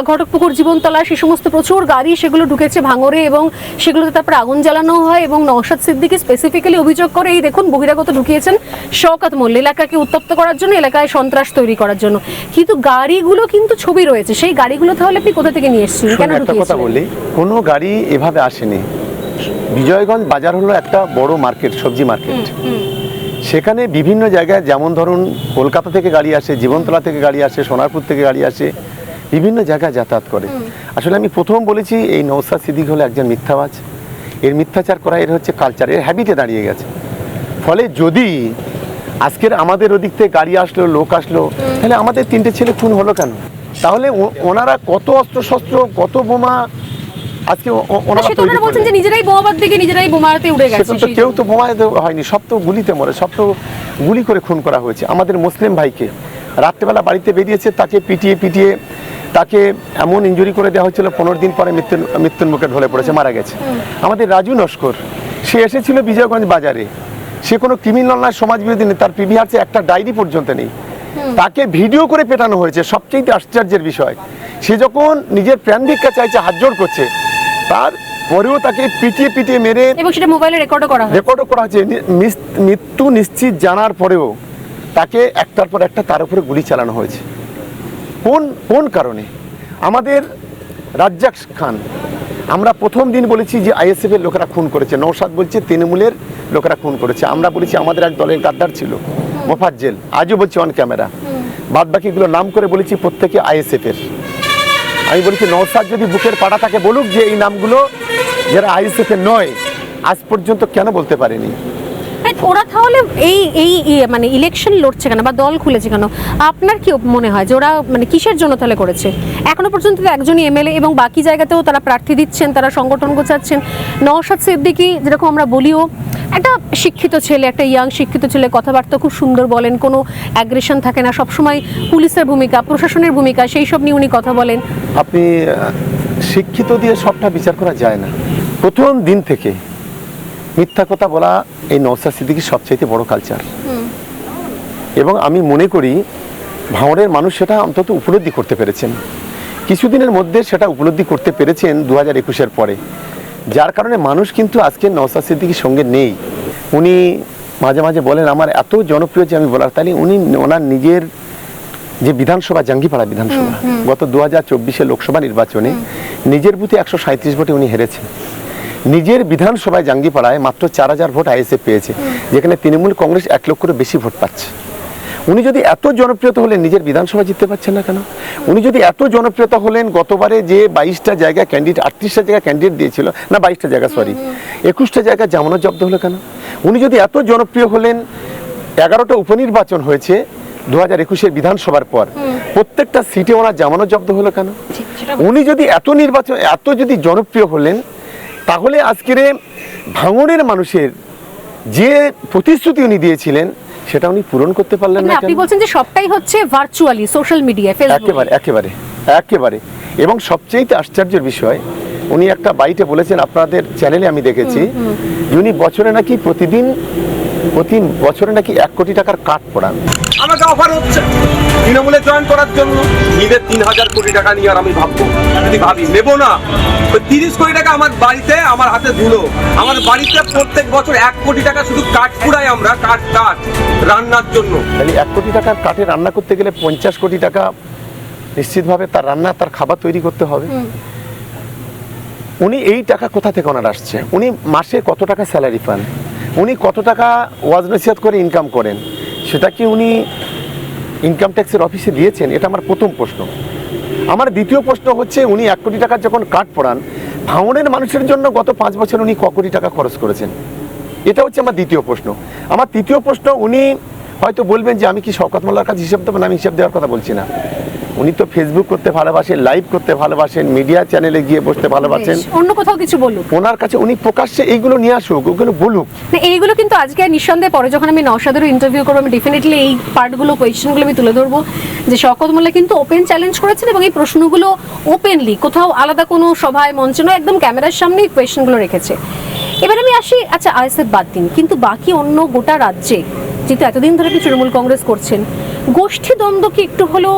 ঘটকপুকুর, জীবনতলা, সে সমস্ত প্রচুর গাড়ি সেগুলো ঢুকেছে ভাঙড়ে, এবং সেগুলোতে তারপর আগুন জ্বালানো হয়। এবং নওশাদ সিদ্দিকী স্পেসিফিক্যালি অভিযোগ করে, এই দেখুন বহিরাগত ঢুকিয়েছেন শওকত মোল্লা এলাকাকে উত্তপ্ত করার জন্য, এলাকায় সন্ত্রাস তৈরি করার জন্য। কিন্তু গাড়িগুলো কিন্তু ছবি রয়েছে, সেই গাড়িগুলো তাহলে আপনি কোথা থেকে নিয়ে এসেছেন, কেন একটা কথা বলি, কোনো গাড়ি এভাবে আসেনি। বিজয়গঞ্জ বাজার হলো একটা বড় মার্কেট, সবজি মার্কেট। সেখানে বিভিন্ন জায়গায়, যেমন ধরুন কলকাতা থেকে গাড়ি আসে, জীবনতলা থেকে গাড়ি আসে, সোনারপুর থেকে গাড়ি আসে, বিভিন্ন জায়গায় যাতায়াত করে। আসলে আমি প্রথম বলেছি, এই নওশাদ সিদ্দিকী হলো একজন মিথ্যাবাজ, এর মিথ্যাচার করা এর হচ্ছে কালচার, এর হ্যাবিটে দাঁড়িয়ে গেছে। ফলে যদি আজকের আমাদের ওদিক থেকে গাড়ি আসলো, লোক আসলো, তাহলে আমাদের 3টে ছেলে খুন হলো কেন? তাহলে ওনারা কত অস্ত্র শস্ত্র, কত বোমা আজকে ওনারা তৈরি সেটা বলছেন যে নিজেরাই বোমাবাদ থেকে নিজেরাই বোমাতে উড়ে গেছে। তো কেউ তো বোমায় হয়নি, সব তো গুলিতে মরে, সব তো গুলি করে খুন করা হয়েছে। আমাদের মুসলিম ভাইকে রাত্রেবেলা বাড়িতে বেরিয়েছে, তাকে পিটিয়ে তাকে এমন ইনজুরি করে দেওয়া হয়েছিল, 15 দিন পরে মৃত্যুর মুখে ঢলে পড়েছে, মারা গেছে। আমাদের রাজু নস্কর, সে এসেছিল বিজয়গঞ্জ বাজারে, সে কোনো ক্রিমিনাল নয়, সমাজ বিরোধী নেই, তার পিভিআরসে একটা ডায়েরি পর্যন্ত নেই, তাকে ভিডিও করে পেটানো হয়েছে। সবচেয়ে আশ্চর্যের বিষয়, সে যখন নিজের প্রাণ ভিক্ষা চাইছে, হাত জোড় করছে, তার পরেও তাকে পিটিয়ে মেরে, এবং সেটা মোবাইলে রেকর্ডও করা হয়েছে। মৃত্যু নিশ্চিত জানার পরেও তাকে একটার পর একটা তার উপরে গুলি চালানো হয়েছে। কোন কারণে? আমাদের রাজ্জাক খান, আমরা প্রথম দিন বলেছি যে আইএসএফ এর লোকেরা খুন করেছে, নওশাদ বলছে তৃণমূলের লোকেরা খুন করেছে। আমরা বলেছি আমাদের এক দলের গাদ্দার ছিল মোফাজ্জেল, আজও বলছি অন ক্যামেরা, বাদ বাকিগুলো নাম করে বলেছি প্রত্যেকে আইএসএফ এর। আমি বলেছি নওশাদ যদি বুকের পাড়া তাকে বলুক যে এই নামগুলো যারা আইএসএফ এর নয়, আজ পর্যন্ত কেন বলতে পারেনি? ওরা তাহলে এই মানে ইলেকশন লড়ছে কেন বা দল খুলেছে কেন? আপনার কি মনে হয় যে ওরা মানে কিসের জন্য তাহলে করেছে? এখনো পর্যন্ত তো একজনই এমএলএ, এবং বাকি জায়গাতেও তারা প্রার্থী দিচ্ছেন, তারা সংগঠন গোছাচ্ছেন। নওশাদ সিদ্দিকী যেরকম আমরা বলিও, একটা শিক্ষিত ছেলে, একটা ইয়াং শিক্ষিত ছেলে, কথাবার্তা খুব সুন্দর বলেন, কোনো অ্যাগ্রেশন থাকে না, সবসময় পুলিশের ভূমিকা, প্রশাসনের ভূমিকা, সেই সব নিয়ে উনি কথা বলেন। আপনি শিক্ষিত দিয়ে সবটা বিচার করা যায় না। প্রথম দিন থেকে মিথ্যা কথা বলা এই নওশাদ সিদ্দিকীর সবচাইতে বড় কালচার, এবং আমি মনে করি ভাঙড়ের মানুষ সেটা অন্তত উপলব্ধি করতে পেরেছেন। কিছুদিনের মধ্যে সেটা উপলব্ধি করতে পেরেছেন 2021-এর পরে, যার কারণে মানুষ কিন্তু আজকে নওশাদ সিদ্দিকীর সঙ্গে নেই। উনি মাঝে মাঝে বলেন আমার এত জনপ্রিয় যে আমি বলার, তাহলে উনি ওনার নিজের যে বিধানসভা, জাঙ্গিপাড়া বিধানসভা, গত 2024-এর লোকসভা নির্বাচনে নিজের বুথে 137 ভোটে উনি হেরেছেন। নিজের বিধানসভায় জাঙ্গিপাড়ায় মাত্র 4000 ভোট আইএসএফ পেয়েছে, যেখানে তৃণমূল কংগ্রেস 1 লক্ষের বেশি ভোট পাচ্ছে। উনি যদি এত জনপ্রিয়তা হলেন, নিজের বিধানসভা জিততে পারছেন না কেন? উনি যদি এত জনপ্রিয়তা হলেন, গতবারে যে 22টা জায়গা ক্যান্ডিডেট, 38টা জায়গা ক্যান্ডিডেট দিয়েছিল না, 22টা জায়গা সরি, 21টা জায়গা জামানত জব্দ হলো কেন? উনি যদি এত জনপ্রিয় হলেন, 11টা উপনির্বাচন হয়েছে 2021-এর বিধানসভার পর, প্রত্যেকটা সিটে ওনার জামানত জব্দ হলো কেন? উনি যদি এত যদি জনপ্রিয় হলেন, তাহলে আজকের ভাঙড়ের মানুষের যে প্রতিশ্রুতি উনি দিয়েছিলেন সেটা উনি পূরণ করতে পারলেন না। আপনি বলছেন যে সবটাই হচ্ছে ভার্চুয়ালি, সোশ্যাল মিডিয়া, ফেসবুক। একেবারে। এবং সবচেয়ে আশ্চর্যের বিষয়, উনি একটা বাইটে বলেছেন, আপনাদের চ্যানেলে আমি দেখেছি, উনি বছরে নাকি প্রতি বছরে নাকি 1 কোটি টাকার কাট পড়ান। আমাকে অফার হচ্ছে তৃণমূলে জয়েন করার জন্য, ঈদের 3000 কোটি টাকা নিয়ে, আর আমি ভাবি নেবো না। 30 কোটি টাকা আমার বাড়িতে, আমার হাতে ধুলো। আমার বাড়িতে প্রত্যেক বছর 1 কোটি টাকা শুধু কাঠ পুড়াই আমরা, কাঠ রান্নার জন্য। তাহলে 1 কোটি টাকার কাঠে রান্না করতে গেলে 50 কোটি টাকা নিশ্চিতভাবে তার রান্না, তার খাবার তৈরি করতে হবে। উনি এই টাকা কোথা থেকে ওনার আসছে? উনি মাসে কত টাকা স্যালারি পান? উনি কত টাকা ওয়াজ নসিহত করে ইনকাম করেন? সেটা কি উনি ইনকাম ট্যাক্সের অফিসে দিয়েছেন? এটা আমার প্রথম প্রশ্ন। আমার দ্বিতীয় প্রশ্ন হচ্ছে, উনি 1 কোটি টাকার যখন কাট পড়ান, ভাঙড়ের মানুষের জন্য গত 5 বছর উনি ক কোটি টাকা খরচ করেছেন, এটা হচ্ছে আমার দ্বিতীয় প্রশ্ন। আমার তৃতীয় প্রশ্ন, উনি হয়তো বলবেন যে আমি কি শওকত মোল্লার কাছে হিসাব দেবো না, আমি হিসাব দেওয়ার কথা বলছি না। উনি তো ফেসবুক করতে ভালোবাসেন, লাইভ করতে ভালোবাসেন, মিডিয়া চ্যানেলে গিয়ে বসতে ভালোবাসেন, বেশ, অন্য কোথাও কিছু বলুন। ওনার কাছে উনি প্রকাশ্যে এইগুলো নিয়ে আসুক, ওগুলো বলুক। না, এইগুলো কিন্তু আজকে আর নিঃসন্দেহে পরে যখন আমি নওশাদেরও ইন্টারভিউ করবো, আমি ডেফিনেটলি এই পার্টগুলো, কোয়েশ্চেনগুলো আমি তুলে ধরবো যে শওকত মোল্লা কিন্তু ওপেন চ্যালেঞ্জ করেছেন এবং এই প্রশ্নগুলো ওপেনলি, কোথাও আলাদা কোনো সভায় মঞ্চে নয়, একদম ক্যামেরার সামনেই কোয়েশ্চেনগুলো রেখেছে। এবার আমি আসি, আচ্ছা আইএসএফ বাদ দিন, কিন্তু বাকি অন্য গোটা রাজ্যে যেহেতু এতদিন ধরে আপনি তৃণমূল কংগ্রেস করছেন, গোষ্ঠী দ্বন্দ্ব কি একটু হলেও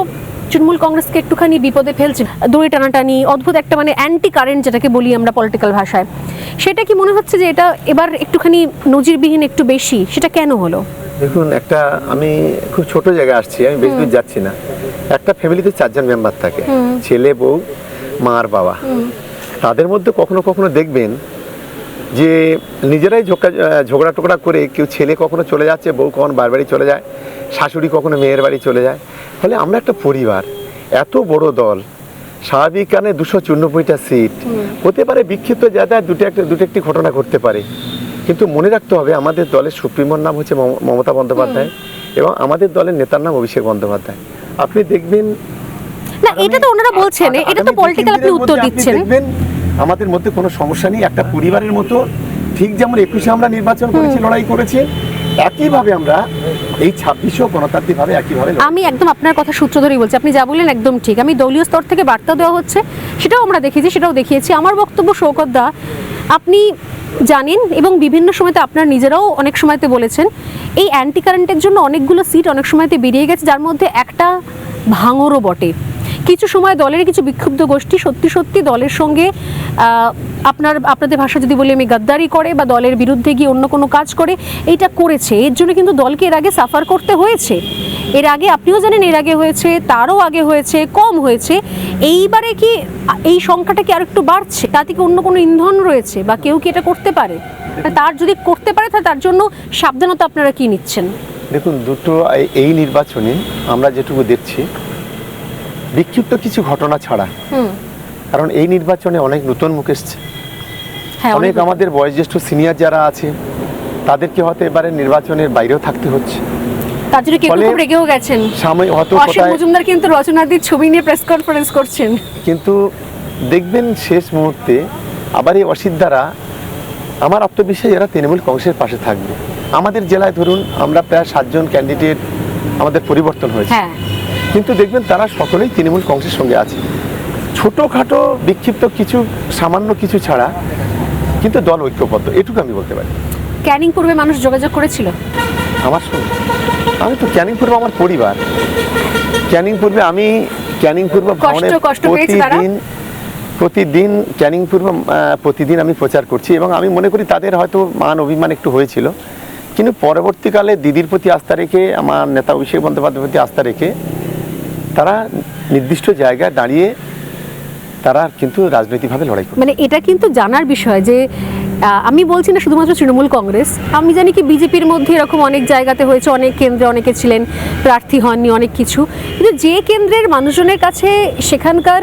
তৃণমূল কংগ্রেসকে একটুখানি বিপদে ফেলছে? দড়ি টানাটানি, অদ্ভুত একটা মানে অ্যান্টি কারেন্ট যেটাকে বলি আমরা পলিটিক্যাল ভাষায়, সেটা কি মনে হচ্ছে যে এটা এবার একটুখানি নজিরবিহীন একটু বেশি? সেটা কেন হলো? দেখুন, একটা আমি খুব ছোট জায়গায় আসছি, আমি বেশি দূর যাচ্ছি না। একটা ফ্যামিলিতে 4 জন মেম্বার থাকে, ছেলে, বউ, মা আর বাবা। তাদের মধ্যে কখনো কখনো দেখবেন যে নিজেরাই ঝগড়া টোকরা করে, কেউ ছেলে কখনো চলে যাচ্ছে, বউ কখন বার বাড়ি চলে যায়, শাশুড়ি কখনো মেয়ের বাড়ি চলে যায়। ফলে আমরা একটা পরিবার, এত বড় দল, স্বাভাবিক কারণে 294টা সিট হতে পারে, বিক্ষিপ্ত জায়গায় দুটো একটি ঘটনা ঘটতে পারে, কিন্তু মনে রাখতে হবে আমাদের দলের সুপ্রিমোর নাম হচ্ছে মমতা বন্দ্যোপাধ্যায় এবং আমাদের দলের নেতার নাম অভিষেক বন্দ্যোপাধ্যায়। আপনি দেখবেন, না এটা তো ওনারা বলছেন, এটা তো পলিটিক্যাল, আপনি উত্তর দিচ্ছেন। দেখবেন আমাদের মধ্যে কোনো সমস্যা নেই, একটা পরিবারের মতো। ঠিক যেমন 21-এ আমরা নির্বাচন করেছি, লড়াই করেছি, একইভাবে আমরা এই 26-এও গণতান্ত্রিকভাবে একইভাবে আমি একদম আপনার কথা সূত্র ধরেই বলছি, আপনি যা বললেন একদম ঠিক। আমি দলীয় স্তর থেকে বার্তা দেওয়া হচ্ছে, সেটাও আমরা দেখেছি, সেটাও দেখিয়েছি। আমার বক্তব্য, শওকত দা, আপনি জানেন এবং বিভিন্ন সময়তে আপনার নিজেরাও অনেক সময়তে বলেছেন, এই অ্যান্টি কারেন্টের জন্য অনেকগুলো সিট অনেক সময়তে বেরিয়ে গেছে, যার মধ্যে একটা ভাঙরও বটে। কিছু সময় দলের কিছু বিক্ষুব্ধ গোষ্ঠী সত্যি সত্যি দলের সঙ্গে আপনাদের ভাষা যদি বলি আমি, গাদ্দারি করে বা দলের বিরুদ্ধে গিয়ে অন্য কোনো কাজ করে, এইটা করেছে। এর জন্য কিন্তু দলকে এর আগে সাফার করতে হয়েছে। এর আগে আপনিও জানেন, এর আগে হয়েছে, তারও আগে হয়েছে, কম হয়েছে। এইবারে কি এই সংখ্যাটা কি আর একটু বাড়ছে? তাতে কি অন্য কোনো ইন্ধন রয়েছে বা কেউ কি এটা করতে পারে? তার যদি করতে পারে, তার জন্য সাবধানতা আপনারা কি নিচ্ছেন? দেখুন, দুটো এই নির্বাচনে আমরা যেটুকু দেখছি, বিক্ষিপ্ত কিছু ঘটনা ছাড়া, কারণ এই নির্বাচনে অনেক নতুন মুখ এসছে, অনেক আমাদের বয়োজ্যেষ্ঠ সিনিয়র যারা আছে তাদেরকে হয়তো এবারে নির্বাচনের বাইরেও থাকতে হচ্ছে। তার জন্য কেউ খুব রেগেও গেছেন। অসীম মজুমদার কিন্তু রচনাদির ছবি নিয়ে প্রেস কনফারেন্স করছেন, কিন্তু দেখবেন শেষ মুহূর্তে আবার এই অসিত দ্বারা আমার আত্মবিশ্বাস, এরা তৃণমূল কংগ্রেসের পাশে থাকবে। আমাদের জেলায় ধরুন আমরা প্রায় 7 জন ক্যান্ডিডেট আমাদের পরিবর্তন হয়েছে, কিন্তু দেখবেন তারা সকলেই তৃণমূল কংগ্রেসের সঙ্গে আছে। ছোটোখাটো বিক্ষিপ্ত কিছু, সামান্য কিছু ছাড়া কিন্তু দল ঐক্যবদ্ধ, এটুকু আমি বলতে পারি। ক্যানিং পূর্বে মানুষ যোগাযোগ করেছিল আমার সঙ্গে। আমি তো ক্যানিং পূর্ব আমার পরিবার, ক্যানিং পূর্বে আমি ক্যানিং পূর্ব প্রতিদিন ক্যানিং পূর্ব প্রতিদিন আমি প্রচার করছি এবং আমি মনে করি তাদের হয়তো মান অভিমান একটু হয়েছিল, কিন্তু পরবর্তীকালে দিদির প্রতি আস্থা রেখে, আমার নেতা অভিষেক বন্দ্যোপাধ্যায়ের প্রতি আস্থা রেখে তারা নির্দিষ্ট জায়গায় দাঁড়িয়ে তারা কিন্তু রাজনৈতিকভাবে লড়াই করে। মানে এটা কিন্তু জানার বিষয় যে আমি বলছি না শুধুমাত্র তৃণমূল কংগ্রেস, আমি জানি কি বিজেপির মধ্যে এরকম অনেক জায়গাতে হয়েছে, অনেক কেন্দ্রে অনেকে ছিলেন, প্রার্থী হননি, অনেক কিছু, কিন্তু যে কেন্দ্রের মানুষজনের কাছে সেখানকার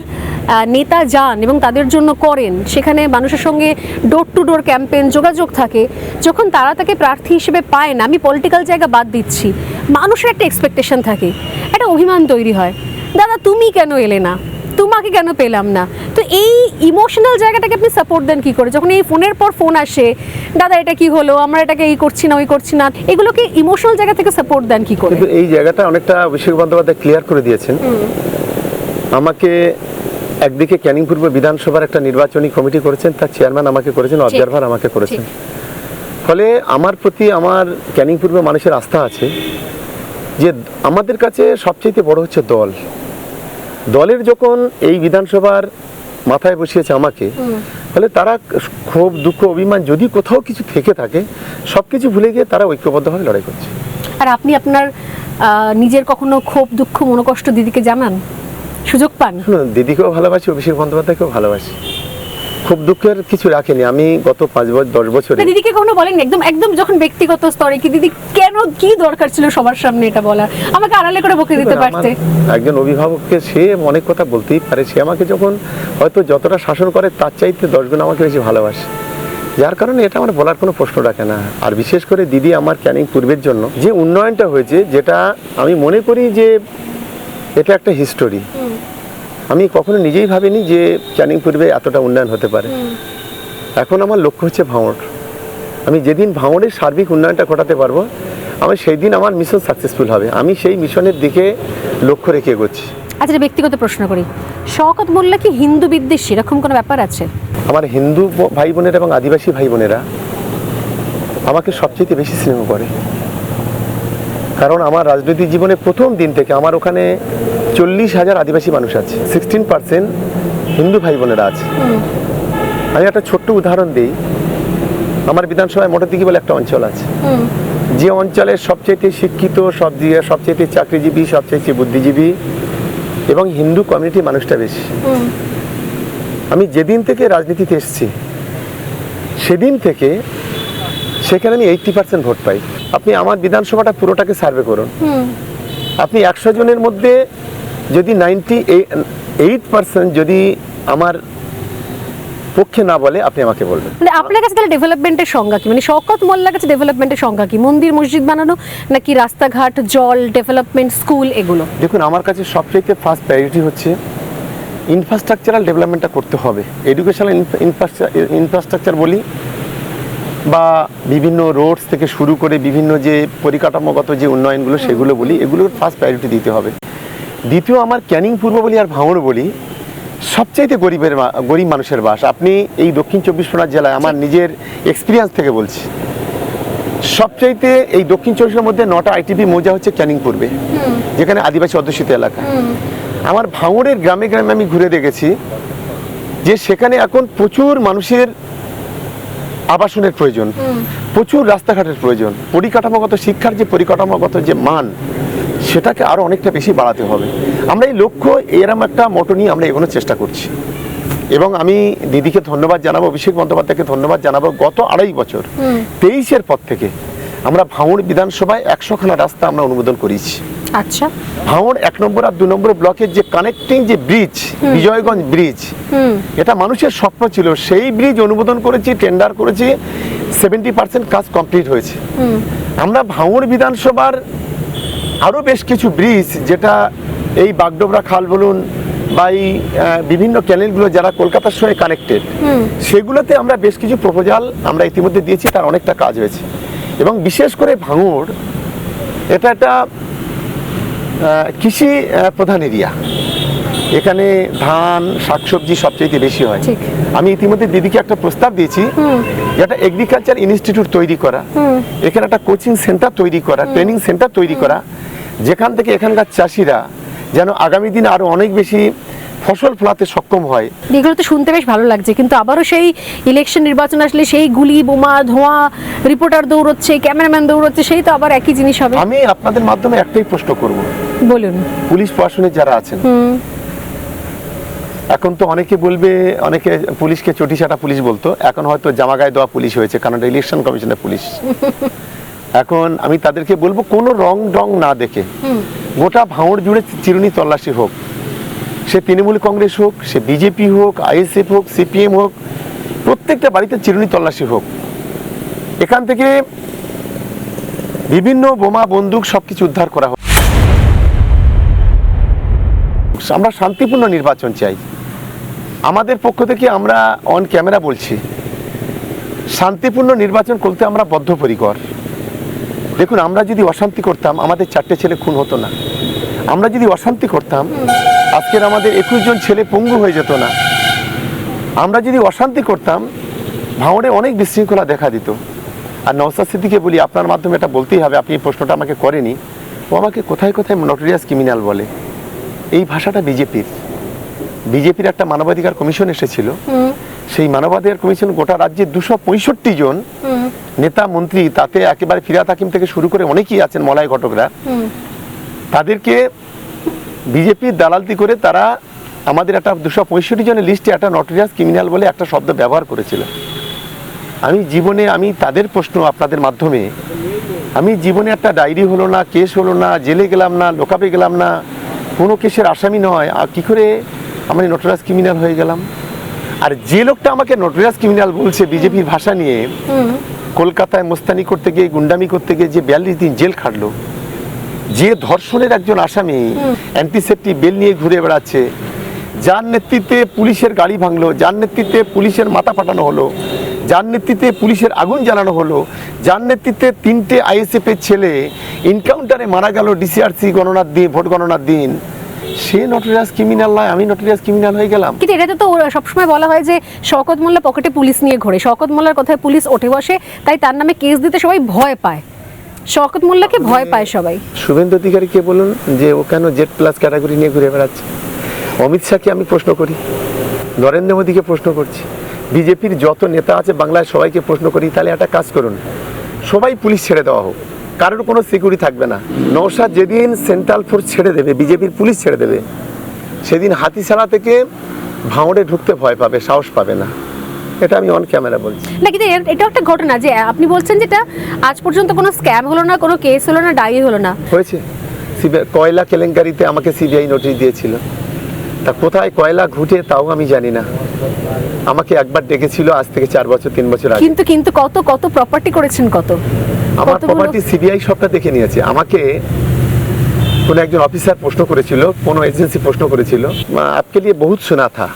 নেতা যান এবং তাদের জন্য করেন, সেখানে মানুষের সঙ্গে ডোর টু ডোর ক্যাম্পেইন, যোগাযোগ থাকে, যখন তারা তাকে প্রার্থী হিসেবে পায় না, আমি পলিটিক্যাল জায়গা বাদ দিচ্ছি, মানুষের একটা এক্সপেকটেশন থাকে, একটা অভিমান তৈরি হয়, দাদা তুমি কেন এলে না, তোমাকে কেন পেলাম না। তো এই ইমোশনাল জায়গাটাকে আপনি সাপোর্ট দেন কি করে, যখন এই ফোনের পর ফোন আসে, দাদা এটা কি হলো, আমরা এটাকে এই করছি না, ওই করছি না, এগুলোকে ইমোশনাল জায়গা থেকে সাপোর্ট দেন কি করে? কিন্তু এই জায়গাটা অনেকটা অভিষেক বন্দ্যোপাধ্যায় ক্লিয়ার করে দিয়েছেন। আমাকে একদিকে ক্যানিং পূর্ব বিধানসভার একটা নির্বাচনী কমিটি করেছেন, তার চেয়ারম্যান আমাকে করেছেন, অবজারভার আমাকে করেছেন, ফলে আমার প্রতি আমার ক্যানিং পূর্ব মানুষের আস্থা আছে যে আমাদের কাছে সবচেয়ে বড় হচ্ছে দল। দলের যখন এই বিধানসভার মাথায় বসিয়েছে আমাকে, ফলে তারা ক্ষোভ, দুঃখ, অভিমান যদি কোথাও কিছু থেকে থাকে, সবকিছু ভুলে গিয়ে তারা ঐক্যবদ্ধভাবে লড়াই করছে। আর আপনি আপনার নিজের কখনো ক্ষোভ, দুঃখ, মনোকষ্ট দিদিকে জানান, সুযোগ পান? দিদিকেও ভালোবাসি, অভিষেক বন্দ্যোপাধ্যায়কেও ভালোবাসি, খুব দুঃখের কিছু রাখেনি। আমি গত 5-10 বছরে তা দিদিকে কোনো বলেন একদম একদম যখন ব্যক্তিগত স্তরে কি দিদি কেন কি দরকার ছিল সবার সামনে এটা বলার, আমাকে আড়ালে করে বকে দিতে পারতে? আমার একজন অভিভাবককে সে অনেক কথা বলতেই পারে, সে আমাকে যখন হয়তো যতটা শাসন করে তার চাইতে 10 গুণ আমাকে বেশি ভালোবাসে, যার কারণে এটা আমার বলার কোনো প্রশ্ন রাখে না। আর বিশেষ করে দিদি আমার ক্যানিং পূর্বের জন্য যে উন্নয়নটা হয়েছে, যেটা আমি মনে করি যে এটা একটা হিস্টোরি। আমি কখনো নিজেই ভাবিনি যে ক্যানিং পূর্বে এতটা উন্নয়ন হতে পারে। এখন আমার লক্ষ্য হচ্ছে ভাঙড়। আমি যেদিন ভাঙড়ের সার্বিক উন্নয়নটা ঘটাতে পারবো, আমি সেই দিন আমার মিশন সাকসেসফুল হবে। আমি সেই মিশনের দিকে লক্ষ্য রেখে এগোচ্ছি। আচ্ছা, ব্যক্তিগত প্রশ্ন করি, শওকত মোল্লা কি হিন্দু বিদ্বেষী এরকম কোনো ব্যাপার আছে? আমার হিন্দু ভাই বোনেরা এবং আদিবাসী ভাই বোনেরা আমাকে সবচেয়ে বেশি স্নেহ করে, কারণ আমার রাজনৈতিক জীবনে প্রথম দিন থেকে আমার ওখানে 40,000 আদিবাসী মানুষ আছে, 16% হিন্দু ভাই বোনেরা আছে। আমি একটা ছোট্ট উদাহরণ দিই। আমার বিধানসভায় মোটরদিঘি বলে একটা অঞ্চল আছে, যে অঞ্চলের সবচেয়ে শিক্ষিত, সবচেয়ে চাকরিজীবী, সবচেয়ে বুদ্ধিজীবী এবং হিন্দু কমিউনিটি মানুষটা বেশি। আমি যেদিন থেকে রাজনীতিতে এসেছি সেদিন থেকে সেখানে আমি 80% ভোট পাই। আপনি আমার বিধানসভাটা পুরোটাকে সার্ভে করুন, আপনি 100 জনের মধ্যে যদি 98% যদি আমার পক্ষে না বলে, আপনি আমাকে বলবেন। মানে আপনার কাছে তাহলে ডেভেলপমেন্টের সংজ্ঞা কি? মানে শওকত মোল্লার কাছে ডেভেলপমেন্টের সংজ্ঞা কি? মন্দির মসজিদ বানানো, নাকি রাস্তাঘাট, জল, ডেভেলপমেন্ট, স্কুল, এগুলো? দেখুন, আমার কাছে সবচেয়ে ফার্স্ট প্রায়োরিটি হচ্ছে ইনফ্রাস্ট্রাকচারাল ডেভেলপমেন্টটা করতে হবে। এডুকেশনাল ইনফ্রাস্ট্রাকচার বলি, বা বিভিন্ন রোডস থেকে শুরু করে বিভিন্ন যে পরিকাঠামোগত যে উন্নয়নগুলো সেগুলো বলি, এগুলোর ফার্স্ট প্রায়োরিটি দিতে হবে। দ্বিতীয়, আমার ক্যানিং পূর্ব বলি আর ভাঙড় বলি, সবচাইতে গরিব মানুষের বাস। আপনি এই দক্ষিণ 24 পরগনা জেলায়, আমার নিজের এক্সপিরিয়েন্স থেকে বলছি, সবচাইতে এই দক্ষিণ 24 মধ্যে 9টা আইটিপি মৌজা হচ্ছে ক্যানিং পূর্বে, যেখানে আদিবাসী অধ্যুষিত এলাকা। আমার ভাঙড়ের গ্রামে গ্রামে আমি ঘুরে দেখেছি যে সেখানে এখন প্রচুর মানুষের আবাসনের প্রয়োজন, প্রচুর রাস্তাঘাটের প্রয়োজন, পরিকাঠামোগত শিক্ষার যে পরিকাঠামোগত যে মান, সেটাকে আরো অনেকটা বেশি বাড়াতে হবে। আমরা এই লক্ষ্য, এরকম একটা মোটো নিয়ে আমরা এগোনোর চেষ্টা করছি। এবং আমি দিদিকে ধন্যবাদ জানাবো, অভিষেক বন্দ্যোপাধ্যায়কে ধন্যবাদ জানাবো। গত 2.5 বছর 23-এর পর থেকে আমরা ভাঙড় বিধানসভায় 100খানা রাস্তা আমরা অনুমোদন করেছি। আচ্ছা, ভাঙড় 1 নম্বর আর 2 নম্বর ব্লকের যে কানেক্টিং যে ব্রিজ, বিজয়গঞ্জ ব্রিজ, এটা মানুষের স্বপ্ন ছিল। সেই ব্রিজ অনুমোদন করেছি, টেন্ডার করেছি, 70% কাজ কমপ্লিট হয়েছে। আমরা ভাঙড় বিধানসভার আরও বেশ কিছু ব্রিজ, যেটা এই বাগডোবরা খাল বলুন বা এই বিভিন্ন ক্যানেলগুলো যারা কলকাতার সঙ্গে কানেক্টেড, সেগুলোতে আমরা বেশ কিছু প্রপোজাল আমরা ইতিমধ্যে দিয়েছি, তার অনেকটা কাজ হয়েছে। এবং বিশেষ করে ভাঙড় এটা একটা কৃষি প্রধান এরিয়া, এখানে ধান, শাকসবজি সবচেয়ে বেশি হয়। আমি ইতিমধ্যে দিদিকে একটা প্রস্তাব দিয়েছি, যেটা এগ্রিকালচার ইনস্টিটিউট তৈরি করা, এখানে একটা কোচিং সেন্টার তৈরি করা, ট্রেনিং সেন্টার তৈরি করা, যেখান থেকে এখানকার চাষিরা যেন আগামী দিনে আরো অনেক বেশি ফসল ফলাতে সক্ষম হয়। এগুলো তো শুনতে বেশ ভালো লাগছে, কিন্তু আবারও সেই ইলেকশন নির্বাচন আসলে সেই গুলি, বোমা, ধোঁয়া, রিপোর্টার দৌড়চ্ছে, ক্যামেরাম্যান দৌড়চ্ছে, সেই তো আবার একই জিনিস হবে। আমি আপনাদের মাধ্যমে একটাই প্রশ্ন করব, বলুন। পুলিশ প্রশাসনে যারা আছেন, এখন তো অনেকে বলবে, অনেকে পুলিশকে চটিচাটা পুলিশ বলতো, এখন হয়তো জামা গায়ে দেওয়া পুলিশ হয়েছে, কারণ ইলেকশন কমিশনের পুলিশ। এখন আমি তাদেরকে বলবো, কোনো রং না দেখে গোটা ভাঙড় জুড়ে চিরুনি তল্লাশি হোক, সে তৃণমূল কংগ্রেস হোক, সে বিজেপি হোক, আইএসএফ হোক, সিপিএম হোক, প্রত্যেকটা বাড়িতে চিরুনি তল্লাশি হোক। এখান থেকে বিভিন্ন বোমা, বন্দুক সবকিছু উদ্ধার করা হোক। আমরা শান্তিপূর্ণ নির্বাচন চাই। আমাদের পক্ষ থেকে আমরা অন ক্যামেরা বলছি, শান্তিপূর্ণ নির্বাচন করতে আমরা বদ্ধপরিকর। দেখুন, আমরা যদি অশান্তি করতাম, আমাদের 4টে ছেলে খুন হতো না। আমরা যদি অশান্তি করতাম, আজকের আমাদের 21 জন ছেলে পঙ্গু হয়ে যেত না। আমরা যদি অশান্তি করতাম, ভাঙড়ে অনেক বিশৃঙ্খলা দেখা দিত। আর নওশাদ সিদ্দিকীকে বলি, আপনার মাধ্যমে এটা বলতেই হবে, আপনি এই প্রশ্নটা আমাকে করেনি। ও আমাকে কোথায় কোথায় নটোরিয়াস ক্রিমিনাল বলে। এই ভাষাটা বিজেপির একটা মানবাধিকার কমিশন এসেছিল, সেই মানবাধিকার কমিশন গোটা রাজ্যে 265 জন নেতা মন্ত্রী, তাতে একেবারে ফিরাদ হাকিম থেকে শুরু করে অনেকেই আছেন, মলয় ঘটকরা, তাদেরকে বিজেপির দালালতি করে তারা আমাদের একটা 265 জনের লিস্টে একটা নটোরিয়াস ক্রিমিনাল বলে একটা শব্দ ব্যবহার করেছিল। আমি জীবনে তাদের প্রশ্ন আপনাদের মাধ্যমে, আমি জীবনে একটা ডায়েরি হলো না, কেস হলো না, জেলে গেলাম না, লোকাপে গেলাম না, কোনো কেসের আসামি নয়, আর কী করে আমি নটোরিয়াস ক্রিমিনাল হয়ে গেলাম? আর যে লোকটা আমাকে নটোরিয়াস ক্রিমিনাল বলছে বিজেপির ভাষা নিয়ে, কলকাতায় মোস্তানি করতে গিয়ে, গুন্ডামি করতে গিয়ে যে 42 দিন জেল খাটলো, যে ধর্ষণের একজন আসামি অ্যান্টিসেপ্টিক বেল নিয়ে ঘুরে বেড়াচ্ছে, যার নেতৃত্বে পুলিশের গাড়ি ভাঙলো, যার নেতৃত্বে পুলিশের মাথা ফাটানো হলো, যার নেতৃত্বে পুলিশের আগুন জ্বালানো হলো, যার নেতৃত্বে 3টে আইএসএফের ছেলে এনকাউন্টারে মারা গেল ডিসিআরসি গণনার দিন, ভোট গণনার দিন, সে নটোরিয়াস ক্রিমিনাল নয়, আমি নটোরিয়াস ক্রিমিনাল হয়ে গেলাম। কিন্তু এটাতে তো সবসময় বলা হয় যে শওকত মোল্লা পকেটে পুলিশ নিয়ে ঘোরে, শওকত মোল্লার কথায় পুলিশ ওঠে বসে, তাই তার নামে কেস দিতে সবাই ভয় পায়, শওকত মোল্লাকে ভয় পায় সবাই। শুভেন্দু অধিকারীকে বলুন যে ও কেন জেড প্লাস ক্যাটাগরি নিয়ে ঘুরে বেড়াচ্ছে। অমিত শাহকে আমি প্রশ্ন করি, নরেন্দ্র মোদীকে প্রশ্ন করছি, বিজেপির যত নেতা আছে বাংলায় সবাইকে প্রশ্ন করি, তাহলে একটা কাজ করুন, সবাই পুলিশ ছেড়ে দেওয়া হোক, কারোর কোনো সিকিউরিটি থাকবে না। নওশাদ যেদিন সেন্ট্রাল ফোর্স ছেড়ে দেবে, বিজেপির পুলিশ ছেড়ে দেবে, সেদিন হাতিছাড়া থেকে ভাঙড়ে ঢুকতে ভয় পাবে, সাহস পাবে না। এটা আমি অন ক্যামেরা বলছি না, কিন্তু এটা একটা ঘটনা যে আপনি বলছেন যেটা আজ পর্যন্ত কোনো স্ক্যাম হলো না, কোনো কেস হলো না, ডায়েরি হলো না। হয়েছে কয়লা কেলেঙ্কারিতে আমাকে সিবিআই নোটিশ দিয়েছিল, তা কোথায় কয়লা ঘুটে তাও আমি জানি না। আমাকে একবার ডেকেছিল আজ থেকে 4 বছর 3 বছর আগে। কিন্তু কিন্তু কত প্রপার্টি করেছেন, কত আমার কতগুলো- প্রপার্টি সিবিআই সবটা দেখে নিয়েছে। আমাকে কোন একজন অফিসার প্রশ্ন করেছিল, কোন एजेंसी प्रश्न করেছিল, आपके लिए बहुत सुना था,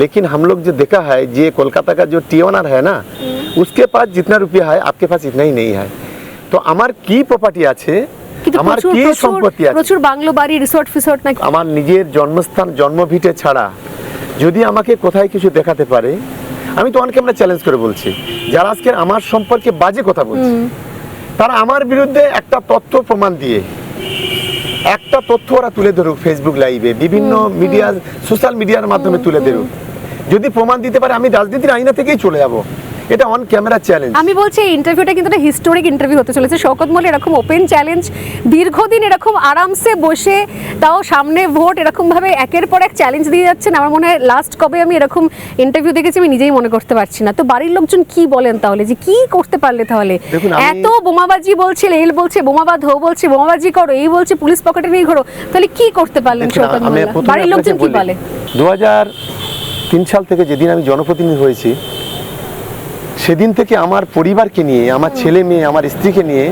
लेकिन हम लोग जो देखा है जे कोलकाता का जो टी ओनर है ना, उसके पास जितना रुपया है आपके पास इतना ही नहीं है। तो আমার কি প্রপার্টি আছে, কিন্তু আমার প্রচুর কি প্রচুর সম্পত্তি আছে, প্রচুর বাংলো বাড়ি, রিসর্ট ফিসর্ট নাকি? আমার নিজের জন্মস্থান জন্মভিটে ছাড়া যদি আমাকে কোথায় কিছু দেখাতে পারে, আমি তো অন ক্যামেরা চ্যালেঞ্জ করে বলছি, যারা আজকে আমার সম্পর্কে বাজে কথা বলছে, তারা আমার বিরুদ্ধে একটা তথ্য প্রমাণ দিয়ে, একটা তথ্য ওরা তুলে ধরুক, ফেসবুক লাইভে, বিভিন্ন মিডিয়া, সোশ্যাল মিডিয়ার মাধ্যমে তুলে ধরুক। যদি প্রমাণ দিতে পারে আমি রাজনীতির আইনা থেকেই চলে যাব। এটা অন ক্যামেরা চ্যালেঞ্জ। আমি বলছি এই ইন্টারভিউটা কিন্তু একটা হিস্টোরিক ইন্টারভিউ হতে চলেছে। শওকত মোল্লা এরকম ওপেন চ্যালেঞ্জ, দীর্ঘদিন এরকম আরামসে বসে, তাও সামনে ভোট, এরকম ভাবে একের পর এক চ্যালেঞ্জ দিয়ে যাচ্ছেন। আমার মনে হয় লাস্ট কবে আমি এরকম ইন্টারভিউ দেখেছি আমি নিজেই মনে করতে পারছি না। তো বাড়ির লোকজন কি বলেন তাহলে, যে কি করতে পারলে তাহলে? দেখুন, এত বোমাবাজি বলছে, রেল বলছে বোমাবাদ হো বলছে, বোমাবাজি করো, এই বলছে পুলিশ পকেটে নিয়ে ঘোরো, তাহলে কি করতে পারলেন শওকত মোল্লা? বাড়ির লোকজন কি বলে? 2003 সাল থেকে যেদিন আমি জনপ্রতিনিধি হয়েছি, সেদিন থেকে আমার পরিবারকে নিয়ে, আমার ছেলে মেয়ে, আমার স্ত্রীকে নিয়ে